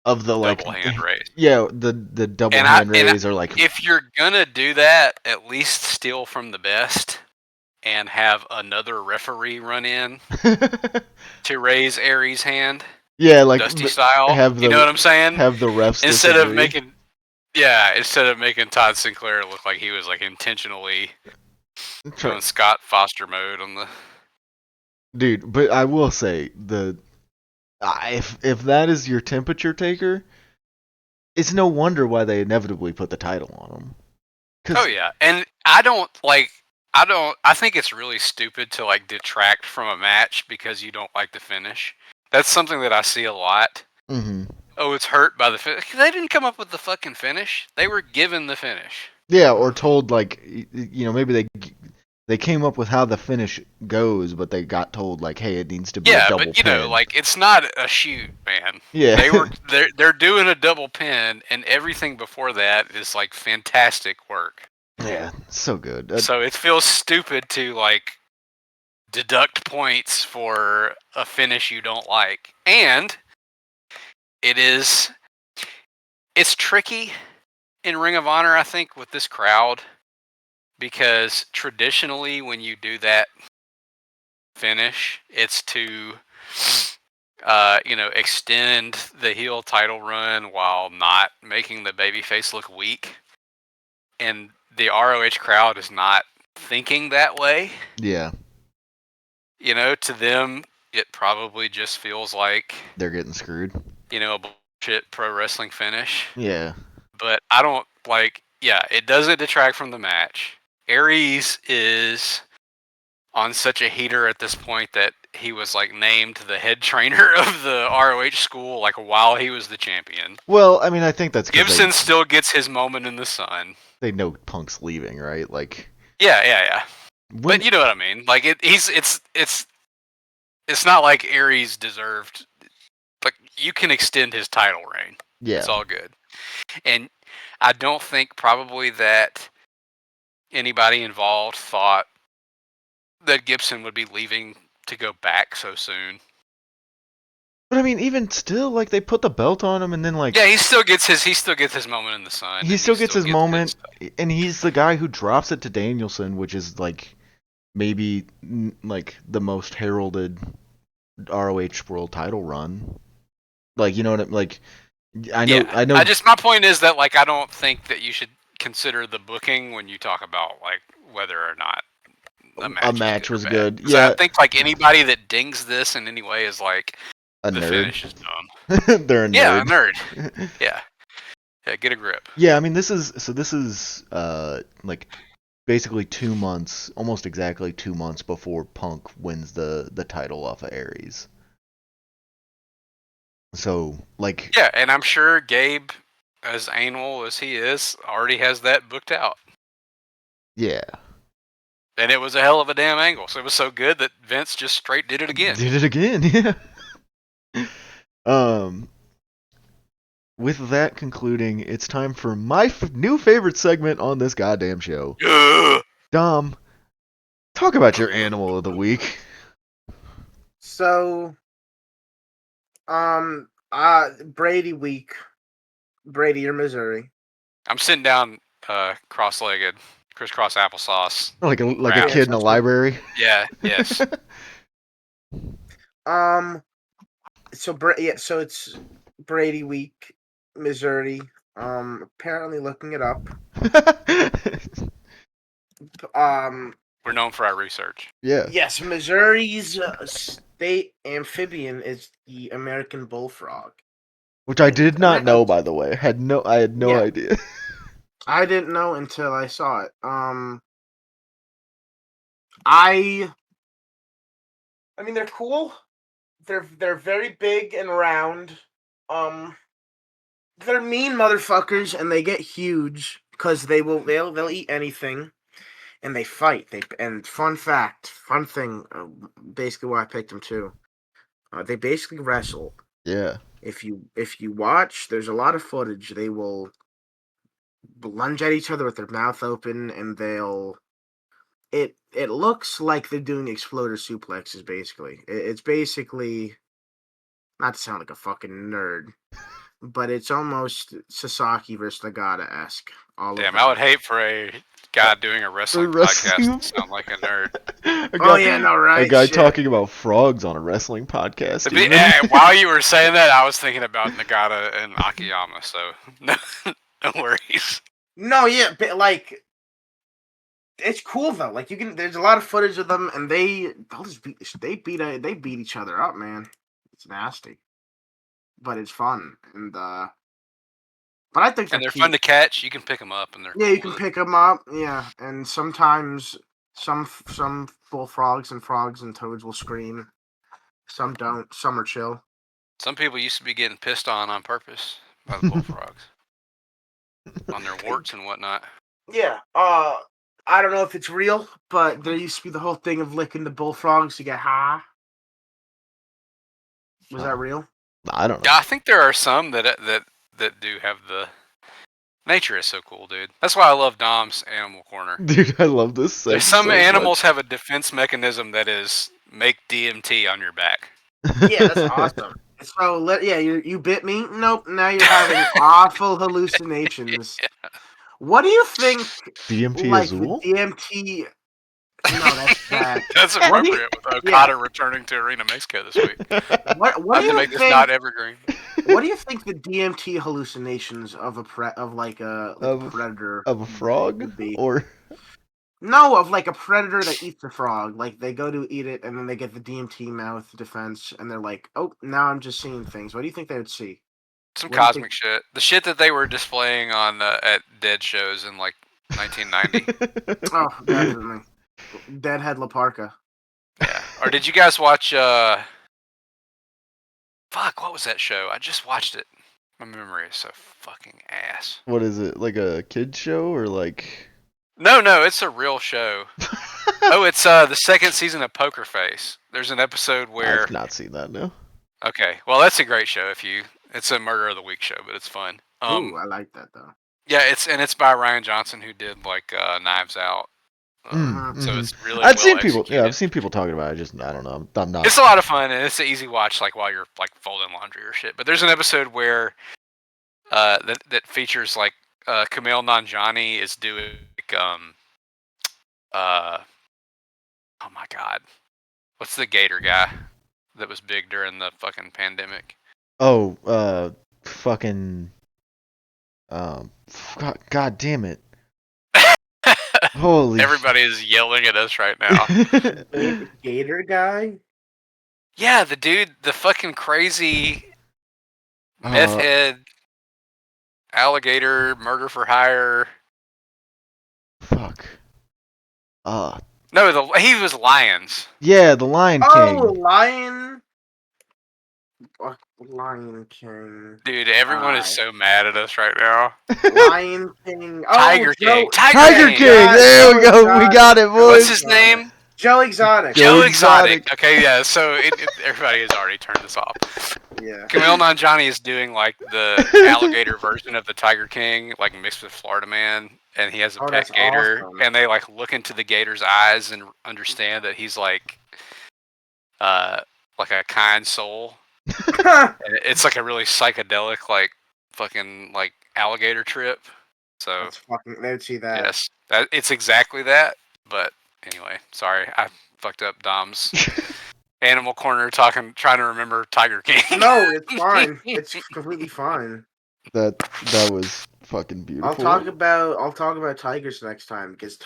double hand raise. Yeah, the double hand raise or like. If you're gonna do that, at least steal from the best and have another referee run in to raise Aries' hand. Yeah, like Dusty style. You know what I'm saying? Have the refs instead disagree. of making Todd Sinclair look like he was like intentionally Try- going Scott Foster mode on the. Dude, but I will say if that is your temperature taker, it's no wonder why they inevitably put the title on him. Oh yeah, and I think it's really stupid to like detract from a match because you don't like the finish. That's something that I see a lot. Mm-hmm. Oh, it's hurt by the finish. They didn't come up with the fucking finish. They were given the finish. Yeah, or told like maybe they came up with how the finish goes, but they got told like, hey, it needs to be a double pin. But like it's not a shoot, man. Yeah, they're doing a double pin, and everything before that is like fantastic work. Yeah, so good. So it feels stupid to like deduct points for a finish you don't like, and it's tricky in Ring of Honor, I think, with this crowd, because traditionally when you do that finish, it's to extend the heel title run while not making the babyface look weak, and the ROH crowd is not thinking that way. Yeah. To them, it probably just feels like they're getting screwed. A bullshit pro wrestling finish. Yeah. But I don't it doesn't detract from the match. Aries is on such a heater at this point that he was like named the head trainer of the ROH school like while he was the champion. Well, I mean, I think that's Gibson still gets his moment in the sun. They know Punk's leaving, right? Like. Yeah. But you know what I mean. Like it's not like Aries deserved. Like you can extend his title reign. Yeah, it's all good. And I don't think probably that anybody involved thought that Gibson would be leaving to go back so soon. But I mean, even still, like they put the belt on him, and then like he still gets his moment in the sun. He still gets his moment, and he's the guy who drops it to Danielson, which is like maybe like the most heralded ROH World Title run. Like, you know what I mean? Like, I know. My point is that like I don't think that you should consider the booking when you talk about like whether or not a match was good. So Yeah, I think like anybody that dings this in any way is like a the nerd. finish is dumb. They're a nerd. Yeah, a nerd. Yeah, get a grip. Yeah, I mean this is like basically 2 months, almost exactly 2 months before Punk wins the title off of Aries. So like Yeah, and I'm sure Gabe, as anal as he is, already has that booked out. yeah. And it was a hell of a damn angle. So it was so good that Vince just straight did it again. Did it again, yeah. With that concluding, it's time for my new favorite segment on this goddamn show. Dom, talk about your animal of the week. So, Brady week. Brady, you're Missouri. I'm sitting down cross-legged, crisscross applesauce. Like a Round. kid in a library. Yeah, yes. So it's Brady week, Missouri. Apparently looking it up. We're known for our research. Yeah. Yes, Missouri's state amphibian is the American bullfrog. Which I did not know, by the way. I had no idea. I didn't know until I saw it. I mean, they're cool. They're very big and round. They're mean motherfuckers, and they get huge because they'll eat anything, and they fight. Fun thing, basically why I picked them too. They basically wrestle. Yeah. If you watch, there's a lot of footage. They will lunge at each other with their mouth open, and it looks like they're doing exploder suplexes. Basically, it's basically, not to sound like a fucking nerd, but it's almost Sasaki versus Nagata-esque. Damn, I would hate for a guy doing a wrestling podcast to sound like a nerd. Right? A guy talking about frogs on a wrestling podcast. While you were saying that, I was thinking about Nagata and Akiyama, so no worries. No, yeah, but like, it's cool though. Like there's a lot of footage of them, and they beat each other up, man. It's nasty, but it's fun, and but I think they're fun to catch. You can pick them up, and they're you can pick them up, yeah. And sometimes some bullfrogs and frogs and toads will scream. Some don't. Some are chill. Some people used to be getting pissed on purpose by the bullfrogs on their warts and whatnot. Yeah. I don't know if it's real, but there used to be the whole thing of licking the bullfrogs to get high. Was that real? I don't know. Yeah, I think there are some that do have the. Nature is so cool, dude. That's why I love Dom's Animal Corner. Dude, I love this segment. Some animals have a defense mechanism that is make DMT on your back. Yeah, that's awesome. So you bit me. Nope. Now you're having awful hallucinations. Yeah. What do you think? DMT Azul? DMT. No, that's bad. That's appropriate with Okada returning to Arena Mexico this week. What do you make this not evergreen? What do you think the DMT hallucinations of a predator of a frog would be? Or no, of like a predator that eats a frog. Like they go to eat it and then they get the DMT mouth defense and they're like, oh, now I'm just seeing things. What do you think they would see? Some cosmic shit. The shit that they were displaying on at Dead shows in like 1990. Oh, definitely. Deadhead La Parka. Yeah. Or did you guys watch fuck, what was that show? I just watched it. My memory is so fucking ass. What is it? Like a kid's show or like No, it's a real show. Oh, it's the second season of Poker Face. There's an episode where I've not seen that, no. Okay. Well, that's a great show it's a murder of the week show, but it's fun. Ooh, I like that though. Yeah, it's by Ryan Johnson who did like Knives Out. So it's really I've seen people talking about it. I don't know. I'm not. It's a lot of fun and it's an easy watch, like while you're like folding laundry or shit. But there's an episode where that features like Kumail Nanjiani is doing oh my god, what's the Gator guy that was big during the fucking pandemic? Oh, fucking God damn it. Holy Everybody is yelling at us right now. Gator guy? Yeah, the dude, the fucking crazy meth head, alligator, murder for hire. Fuck. No, he was Lions. Yeah, the Lion King. Oh, Lion King. Dude, everyone is so mad at us right now. Lion King. Oh, Tiger King. Tiger King. Yeah, There we Joe go. We got it, boys. What's his name? Joe Exotic. Joe Joe Exotic. Exotic. Okay, yeah. So everybody has already turned this off. Yeah. Camille Nanjiani is doing like the alligator version of the Tiger King, like mixed with Florida Man, and he has a pet that's gator, awesome. and they like look into the gator's eyes and understand that he's like a kind soul. And it's like a really psychedelic, like fucking like alligator trip. So That's fucking. Let's see that. yes, it's exactly that. But anyway, sorry, I fucked up Dom's Animal Corner trying to remember Tiger King. No, it's fine. It's completely fine. That was fucking beautiful. I'll talk about tigers next time because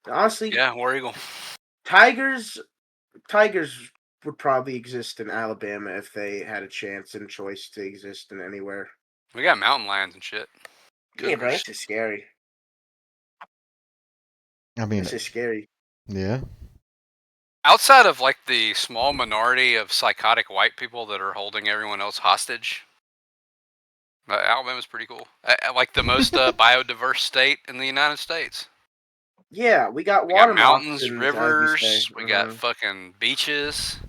honestly, Yeah, War Eagle. Tigers would probably exist in Alabama if they had a chance and choice to exist in anywhere. We got mountain lions and shit. Yeah, bro, that's just scary. I mean, It's just scary. Yeah. Outside of like the small minority of psychotic white people that are holding everyone else hostage, Alabama's pretty cool. Like the most biodiverse state in the United States. Yeah, we got We water got mountains, moccasins, rivers. We got Mhm. fucking beaches.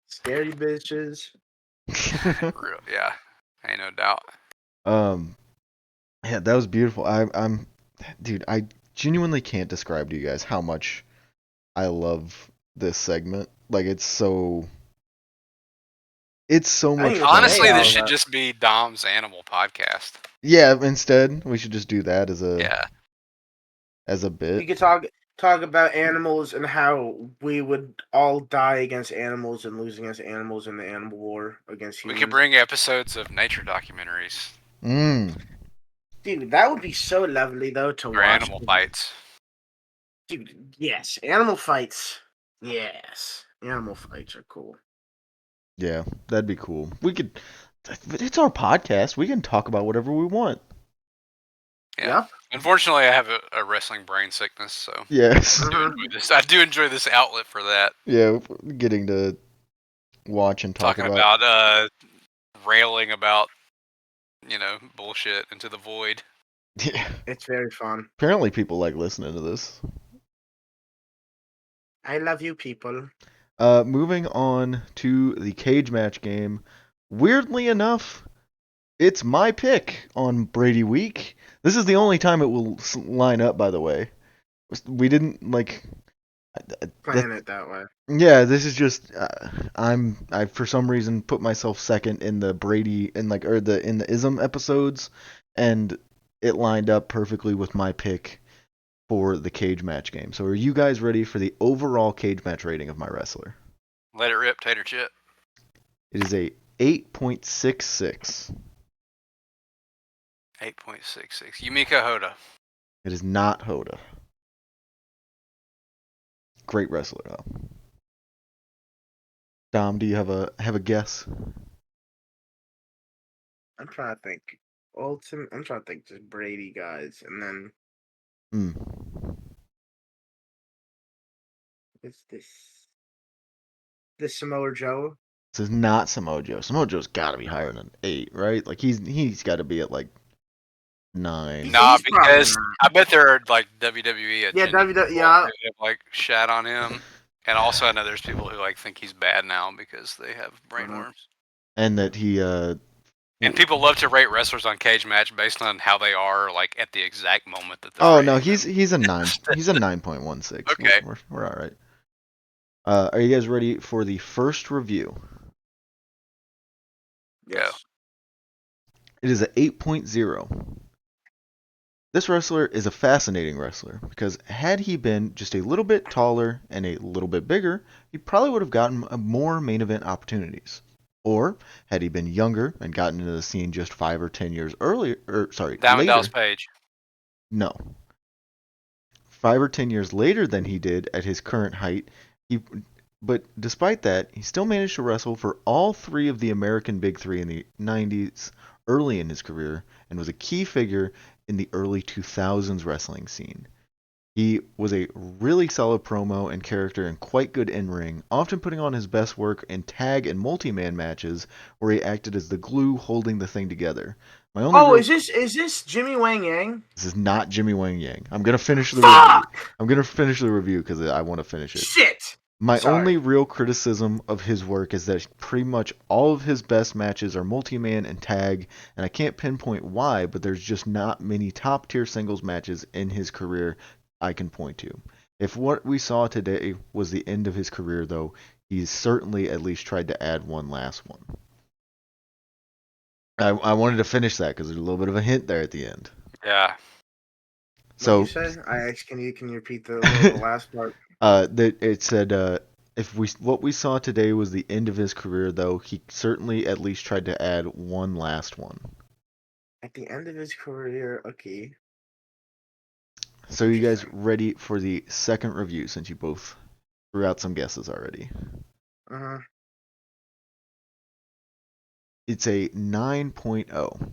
Scary bitches. Yeah, ain't no doubt. Yeah, that was beautiful. Dude, I genuinely can't describe to you guys how much I love this segment. Like, it's so much fun. Honestly, this should just be Dom's animal podcast. Yeah, instead we should just do that as a bit. We could talk about animals and how we would all die against animals and losing as animals in the animal war against humans. We could bring episodes of nature documentaries. Dude, that would be so lovely though to watch. Animal fights. Dude, yes, animal fights. Yes, animal fights are cool. Yeah, that'd be cool. It's our podcast. We can talk about whatever we want. Yeah. Unfortunately, I have a wrestling brain sickness, so yes, I do enjoy this outlet for that. Yeah, getting to watch and talking about railing about bullshit into the void. Yeah, it's very fun. Apparently, people like listening to this. I love you, people. Moving on to the cage match game. Weirdly enough, it's my pick on Brady Week. This is the only time it will line up, by the way. We didn't plan it that way. Yeah, this is just I for some reason put myself second in the Brady in the ism episodes, and it lined up perfectly with my pick for the cage match game. So are you guys ready for the overall cage match rating of my wrestler? Let it rip, Tater Chip. It is a 8.66. 8.66. Yumika Hoda. It is not Hoda. Great wrestler though. Dom, do you have a guess? I'm trying to think. I'm trying to think just Brady guys, and then what's this? This Samoa Joe? This is not Samoa Joe. Samoa Joe's got to be higher than 8, right? Like he's got to be at like 9. Nah, because I bet there are like WWE. Yeah, WWE. Like shat on him, and also I know there's people who like think he's bad now because they have brain worms. And that he And people love to rate wrestlers on cage match based on how they are like at the exact moment that they're. Oh no, he's a 9. He's a 9.16. Okay, we're all right. Are you guys ready for the first review? Yes. It is a 8.0. This wrestler is a fascinating wrestler because had he been just a little bit taller and a little bit bigger, he probably would have gotten more main event opportunities. Or had he been younger and gotten into the scene just 5 or 10 years earlier, Diamond later. Dallas Page. No. 5 or 10 years later than he did at his current height. But despite that, he still managed to wrestle for all three of the American Big Three in the 90s early in his career and was a key figure in the early 2000s wrestling scene. He was a really solid promo and character and quite good in-ring, often putting on his best work in tag and multi-man matches where he acted as the glue holding the thing together. Is this Jimmy Wang Yang? This is not Jimmy Wang Yang. I'm gonna finish the Fuck! review. I'm gonna finish the review because I want to finish it. Shit! My Sorry. only real criticism of his work is that pretty much all of his best matches are multi-man and tag, and I can't pinpoint why, but there's just not many top-tier singles matches in his career I can point to. If what we saw today was the end of his career, though, he's certainly at least tried to add one last one. I wanted to finish that because there's a little bit of a hint there at the end. Yeah. So, what you say? Can you repeat the last part? It said what we saw today was the end of his career, though he certainly at least tried to add one last one. At the end of his career, okay. So you guys ready for the second review since you both threw out some guesses already? Uh-huh. It's a 9.0.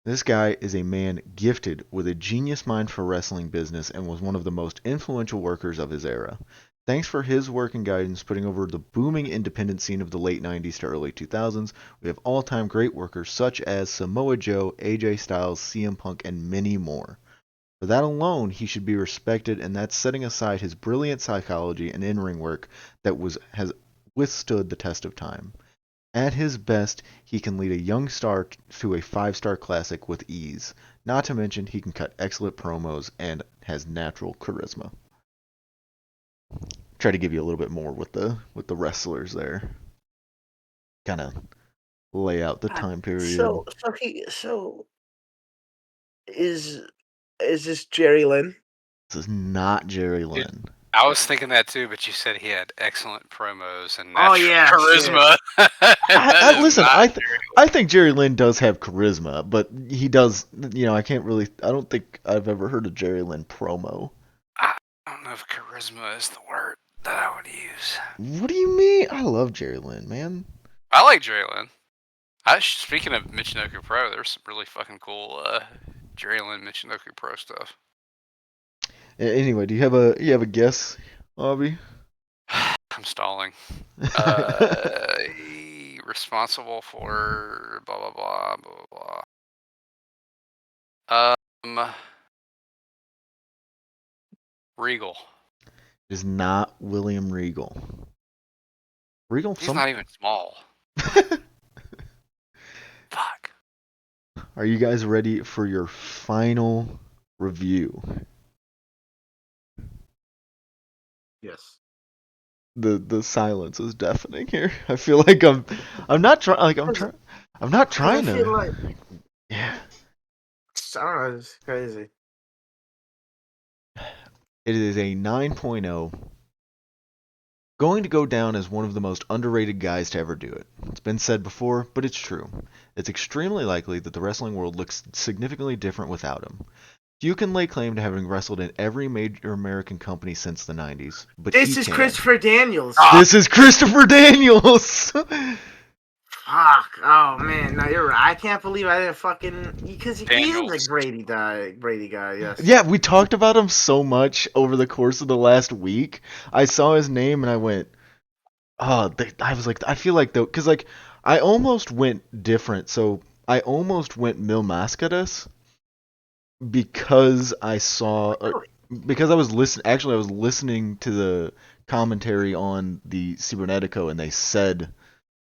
This guy is a man gifted with a genius mind for wrestling business and was one of the most influential workers of his era. Thanks for his work and guidance putting over the booming independent scene of the late 90s to early 2000s, we have all-time great workers such as Samoa Joe, AJ Styles, CM Punk, and many more. For that alone, he should be respected, and that's setting aside his brilliant psychology and in-ring work that has withstood the test of time. At his best, he can lead a young star to a 5-star classic with ease. Not to mention, he can cut excellent promos and has natural charisma. Try to give you a little bit more with the wrestlers there. Kind of lay out the time period. So is this Jerry Lynn? This is not Jerry Lynn. I was thinking that too, but you said he had excellent promos and charisma. Listen, I think Jerry Lynn does have charisma, but he does. I don't think I've ever heard a Jerry Lynn promo. I don't know if charisma is the word that I would use. What do you mean? I love Jerry Lynn, man. I like Jerry Lynn. Speaking of Michinoku Pro, there's some really fucking cool Jerry Lynn Michinoku Pro stuff. Anyway, do you have a guess, Avi? I'm stalling. Responsible for blah blah blah blah blah. Regal. It is not William Regal. He's not even small. Fuck. Are you guys ready for your final review? Yes. The silence is deafening here. I feel like I'm not trying to. Like, yeah. I don't know. It's crazy. It is a 9.0. Going to go down as one of the most underrated guys to ever do it. It's been said before, but it's true. It's extremely likely that the wrestling world looks significantly different without him. You can lay claim to having wrestled in every major American company since the 90s, but this is Christopher Daniels. This is Christopher Daniels! Fuck. Oh, man. No, you're right. I can't believe I didn't fucking... Because he's like Brady guy, yes. Yeah, we talked about him so much over the course of the last week. I saw his name and I went... I was like, I feel like... Because, like, I almost went different. So, I almost went Mil Mascaras because I saw... because I was listening to the commentary on the Cibernetico and they said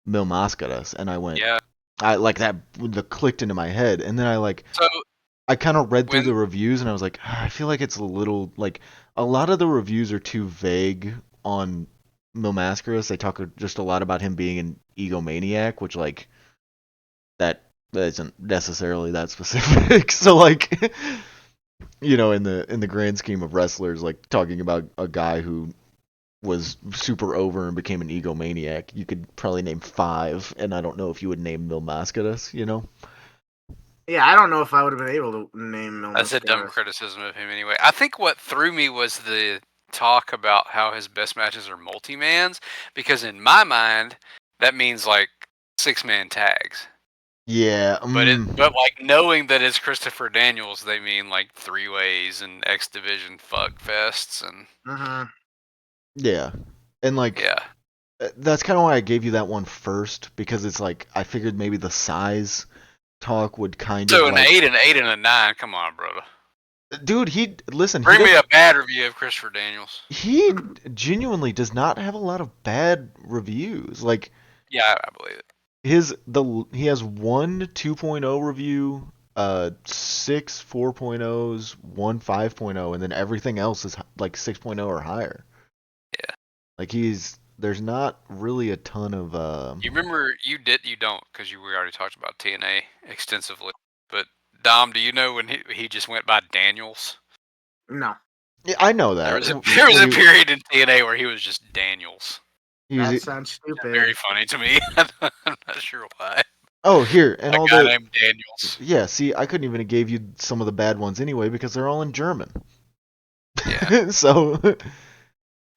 Mil Mascaras, and I went, yeah. I like that clicked into my head, and then I kind of read through the reviews, and I was like, I feel like it's a little like a lot of the reviews are too vague on Mil Mascaras. They talk just a lot about him being an egomaniac, which like that isn't necessarily that specific. So like, in the grand scheme of wrestlers, like talking about a guy who was super over and became an egomaniac, you could probably name 5, and I don't know if you would name Mil Mascaras, Yeah, I don't know if I would have been able to name Milner. That's a dumb criticism of him anyway. I think what threw me was the talk about how his best matches are multi-mans, because in my mind, that means like 6-man tags. Yeah. But like knowing that it's Christopher Daniels, they mean like 3-ways and X Division fuck fests and Yeah. And like yeah. that's kind of why I gave you that one first, because it's like I figured maybe the size talk would kind So of an like 8 and 8 and a 9, come on, brother. Dude, Bring me a bad review of Christopher Daniels. He genuinely does not have a lot of bad reviews. Like, yeah, I believe it. He has one 2.0 review, 6 4.0s, one 5.0, and then everything else is like 6.0 or higher. Yeah. Like there's not really a ton of. You remember you don't, because we already talked about TNA extensively. But Dom, do you know when he just went by Daniels? No. Yeah, I know that. There was a period in TNA where he was just Daniels. That sounds stupid. Very funny to me. I'm not sure why. Oh, here and a all guy the named Daniels. Yeah, see, I couldn't even have gave you some of the bad ones anyway because they're all in German. Yeah. So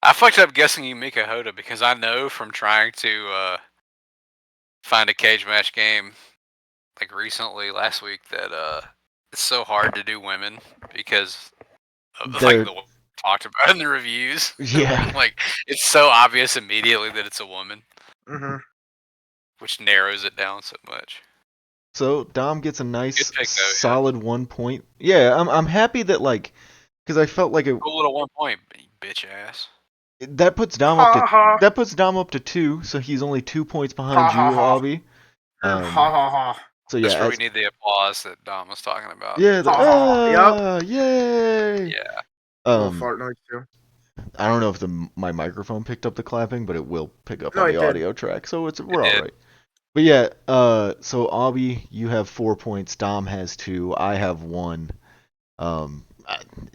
I fucked up guessing you Mika Hoda because I know from trying to find a cage match game like recently last week that it's so hard to do women because of like the way talked about in the reviews. Yeah. Like it's so obvious immediately that it's a woman. Which narrows it down so much. So Dom gets a nice pick, though, solid 1 point. Yeah, I'm happy that like because I felt like cool little 1 point, bitch ass. That puts Dom up to 2, so he's only 2 points behind you, Obby. So yeah, that's where we need the applause that Dom was talking about. Yeah, yay! Yeah. Fart noise too. I don't know if my microphone picked up the clapping, but it will pick up on the audio track, so we're all right. But yeah, so Obby, you have 4 points. Dom has 2. I have 1.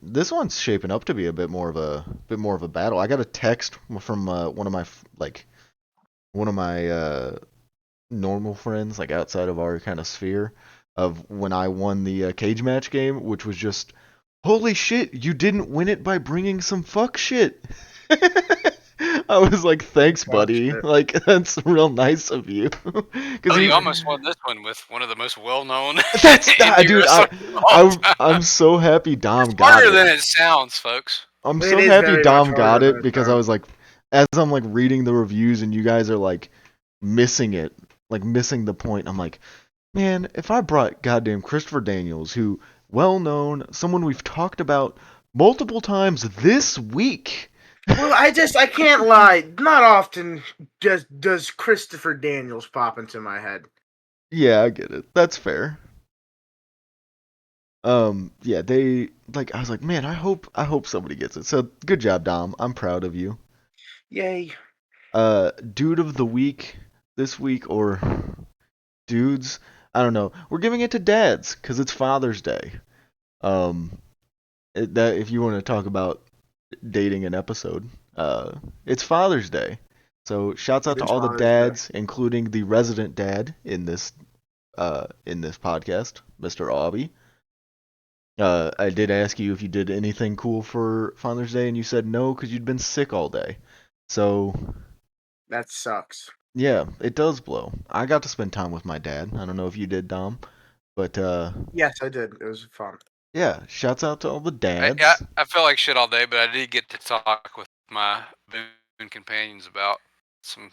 This one's shaping up to be a bit more of a battle. I got a text from one of my normal friends, like outside of our kind of sphere, of when I won the cage match game, which was just, holy shit, you didn't win it by bringing some fuck shit. I was like, thanks, buddy. Like, that's real nice of you. You almost won this one with one of the most well-known. Dude, I'm so happy Dom got it. Harder than it sounds, folks. I'm so happy Dom got it because I was like, as I'm like reading the reviews and you guys are like missing it, like missing the point. I'm like, man, if I brought goddamn Christopher Daniels, who well-known, someone we've talked about multiple times this week. Well, I can't lie. Not often does Christopher Daniels pop into my head. Yeah, I get it. That's fair. Yeah, they like. I was like, man, I hope somebody gets it. So good job, Dom. I'm proud of you. Yay. Dude of the week this week, or dudes? I don't know. We're giving it to dads because it's Father's Day. That if you want to talk about dating an episode, it's Father's Day. So shouts out to all the dads, including the resident dad in this podcast, Mr. Obby. I did ask you if you did anything cool for Father's Day, and you said no because you'd been sick all day. So that sucks. Yeah, it does blow. I got to spend time with my dad. I don't know if you did, Dom, but yes, I did. It was fun. Yeah, shouts out to all the dads. I felt like shit all day, but I did get to talk with my boon companions about some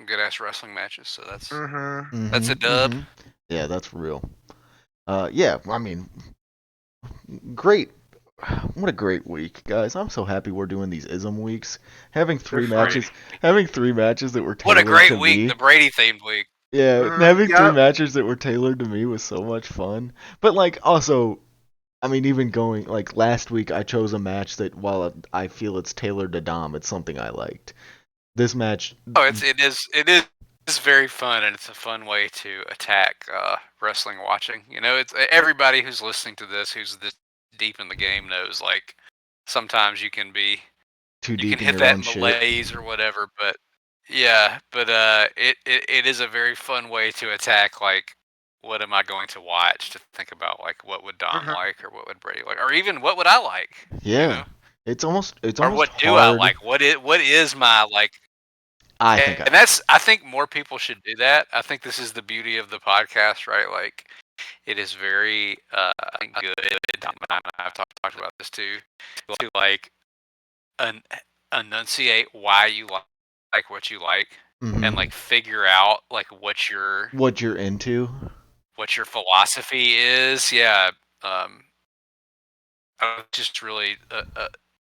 good ass wrestling matches. So that's that's a dub. Yeah, that's real. Yeah, I mean, great. What a great week, guys! I'm so happy we're doing these ism weeks. Having 3 matches that were tailored what a great to week, me. the Brady themed week. Yeah, having 3 matches that were tailored to me was so much fun. But like, also, I mean, even going like last week, I chose a match that while I feel it's tailored to Dom, it's something I liked. This match. Oh, it is very fun, and it's a fun way to attack wrestling watching. You know, it's everybody who's listening to this, who's this deep in the game, knows like sometimes you can be too deep. You can hit that malaise or whatever, but yeah, but it is a very fun way to attack like what am I going to watch to think about like what would Dom like or what would Brady like or even what would I like? Yeah. You know? It's almost or what hard. do I like? What is my like? I think more people should do that. I think this is the beauty of the podcast, right? Like it is very good. I've talked about this too. To like enunciate why you like what you like, and like figure out like what you're into, what your philosophy is. Yeah, just really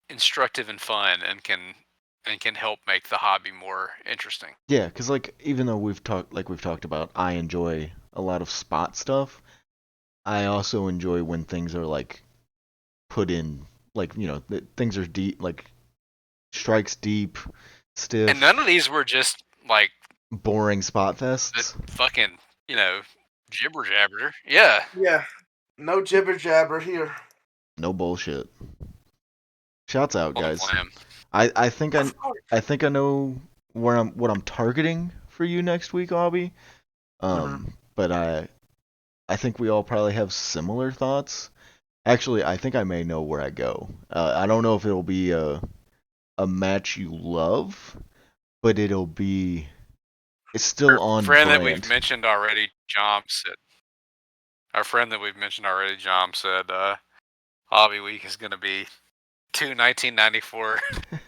instructive and fun, and can help make the hobby more interesting. Yeah, because like even though we've talked about, I enjoy a lot of spot stuff. I also enjoy when things are like put in, like things are deep, like strikes deep, stiff. And none of these were just like boring spot fests. Fucking jibber jabber. Yeah. Yeah. No jibber jabber here. No bullshit. Shouts out, guys. I think I know what I'm targeting for you next week, Obby. But I think we all probably have similar thoughts. Actually, I think I may know where I go. I don't know if it'll be a match you love, but it's still on friend brand. That we've mentioned already, Jom said. Our friend that we've mentioned already, Jom said, Hobby Week is going to be 2 1994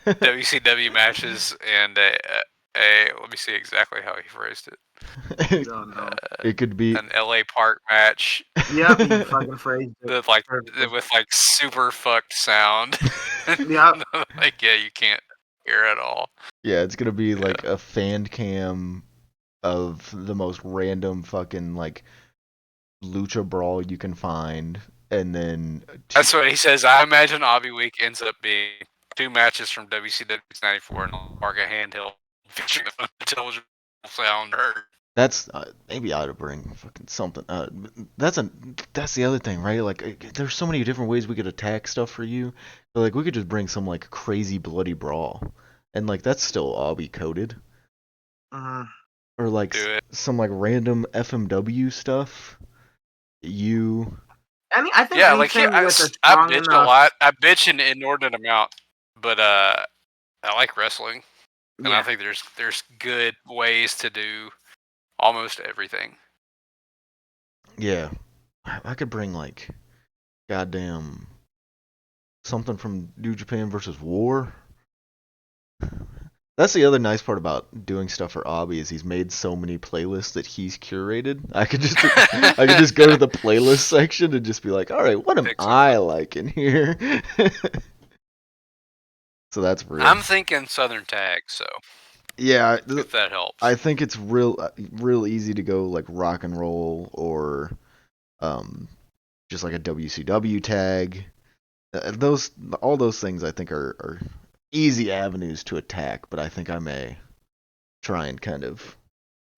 WCW matches and a let me see exactly how he phrased it. It could be an LA Park match. Yep, you fucking phrased it. With like super fucked sound. Yeah. Like you can't hear at all. Yeah, it's gonna be like a fan cam of the most random fucking like lucha brawl you can find, and then that's what he says. I imagine Hobby Week ends up being 2 matches from WCW 94 and Park a handheld featuring a television sound heard. That's maybe I ought to bring fucking something. That's the other thing, right? Like, there's so many different ways we could attack stuff for you. But, like, we could just bring some like crazy bloody brawl, and like that's still Obby coded. Or like some like random FMW stuff. I think anything with a strong bitch a lot. I bitch an inordinate amount, but I like wrestling, and I think there's good ways to do almost everything. Yeah, I could bring like goddamn something from New Japan versus War. That's the other nice part about doing stuff for Obby is he's made so many playlists that he's curated. I could just go to the playlist section and just be like, all right, what am I like in here? So that's real. I'm thinking Southern Tag, so yeah, if that helps. I think it's real easy to go like rock and roll or just like a WCW tag. All those things I think are easy avenues to attack, but I think I may try and kind of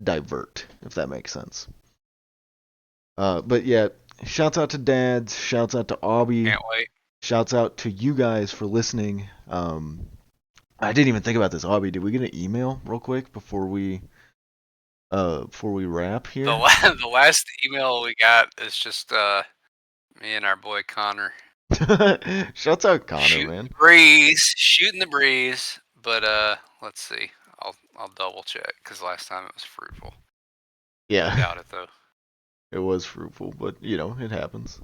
divert, if that makes sense. But yeah, shouts out to dads, shouts out to Obby. Can't wait. Shouts out to you guys for listening. I didn't even think about this, Obby. Did we get an email real quick before we wrap here? The last email we got is just me and our boy Connor. Shouts out Connor, man. Shooting the breeze. But let's see. I'll double check because last time it was fruitful. Yeah. I doubt it though. It was fruitful, but it happens.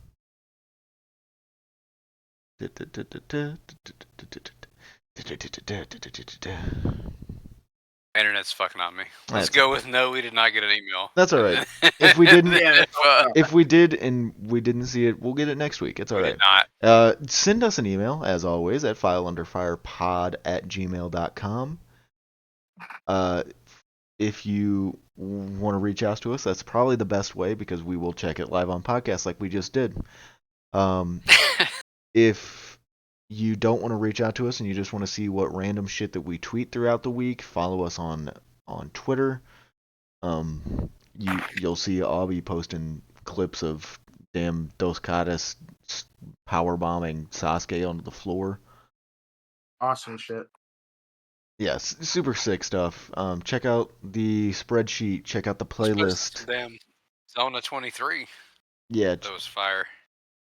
Internet's fucking on me. Let's go with no. We did not get an email. That's all right. If we didn't, if we did and we didn't see it, we'll get it next week. It's all right. Did not. Send us an email as always at fileunderfirepod@gmail.com. If you want to reach out to us, that's probably the best way because we will check it live on podcast like we just did. If you don't want to reach out to us and you just want to see what random shit that we tweet throughout the week, follow us on Twitter. You'll see Obby posting clips of damn Dos Caras power bombing Sasuke onto the floor. Awesome shit. Yes, super sick stuff. Check out the spreadsheet. Check out the playlist. Zona 23. Yeah, That was fire.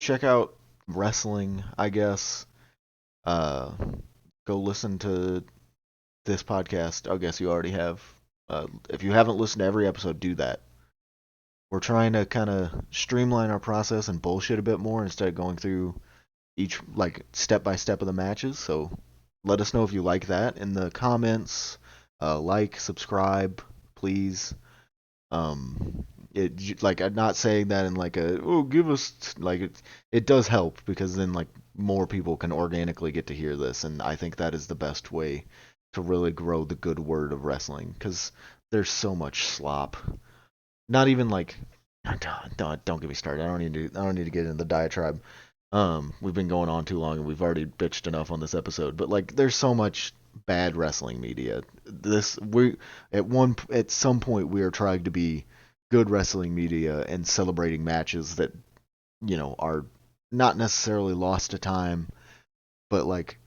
check out wrestling, I guess. Go listen to this podcast. I guess you already have. If you haven't listened to every episode, do that. We're trying to kind of streamline our process and bullshit a bit more instead of going through each like step by step of the matches. So let us know if you like that in the comments. Like, subscribe, please. Like I'm not saying that in like a give us like it does help because then like more people can organically get to hear this, and I think that is the best way to really grow the good word of wrestling because there's so much slop. Not even like don't get me started. I don't need to get into the diatribe. We've been going on too long and we've already bitched enough on this episode. But like, there's so much bad wrestling media. At some point we are trying to be good wrestling media and celebrating matches that are not necessarily lost to time, but like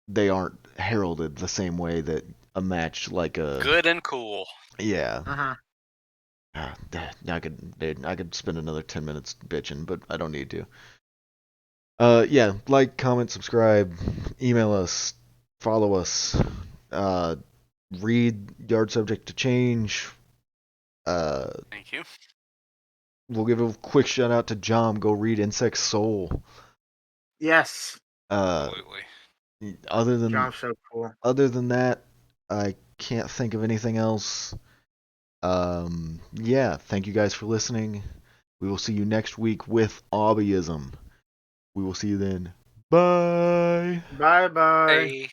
they aren't heralded the same way that a match like a Good and cool. yeah. Uh-huh. I could spend another 10 minutes bitching, but I don't need to. Yeah, like, comment, subscribe, email us, follow us, read Yard Subject to Change. Thank you. We'll give a quick shout out to Jom. Go read Insect Soul. Yes. Absolutely. John's so cool. Other than that, I can't think of anything else. Yeah, thank you guys for listening. We will see you next week with Brady-ism. We will see you then. Bye. Bye-bye. Hey.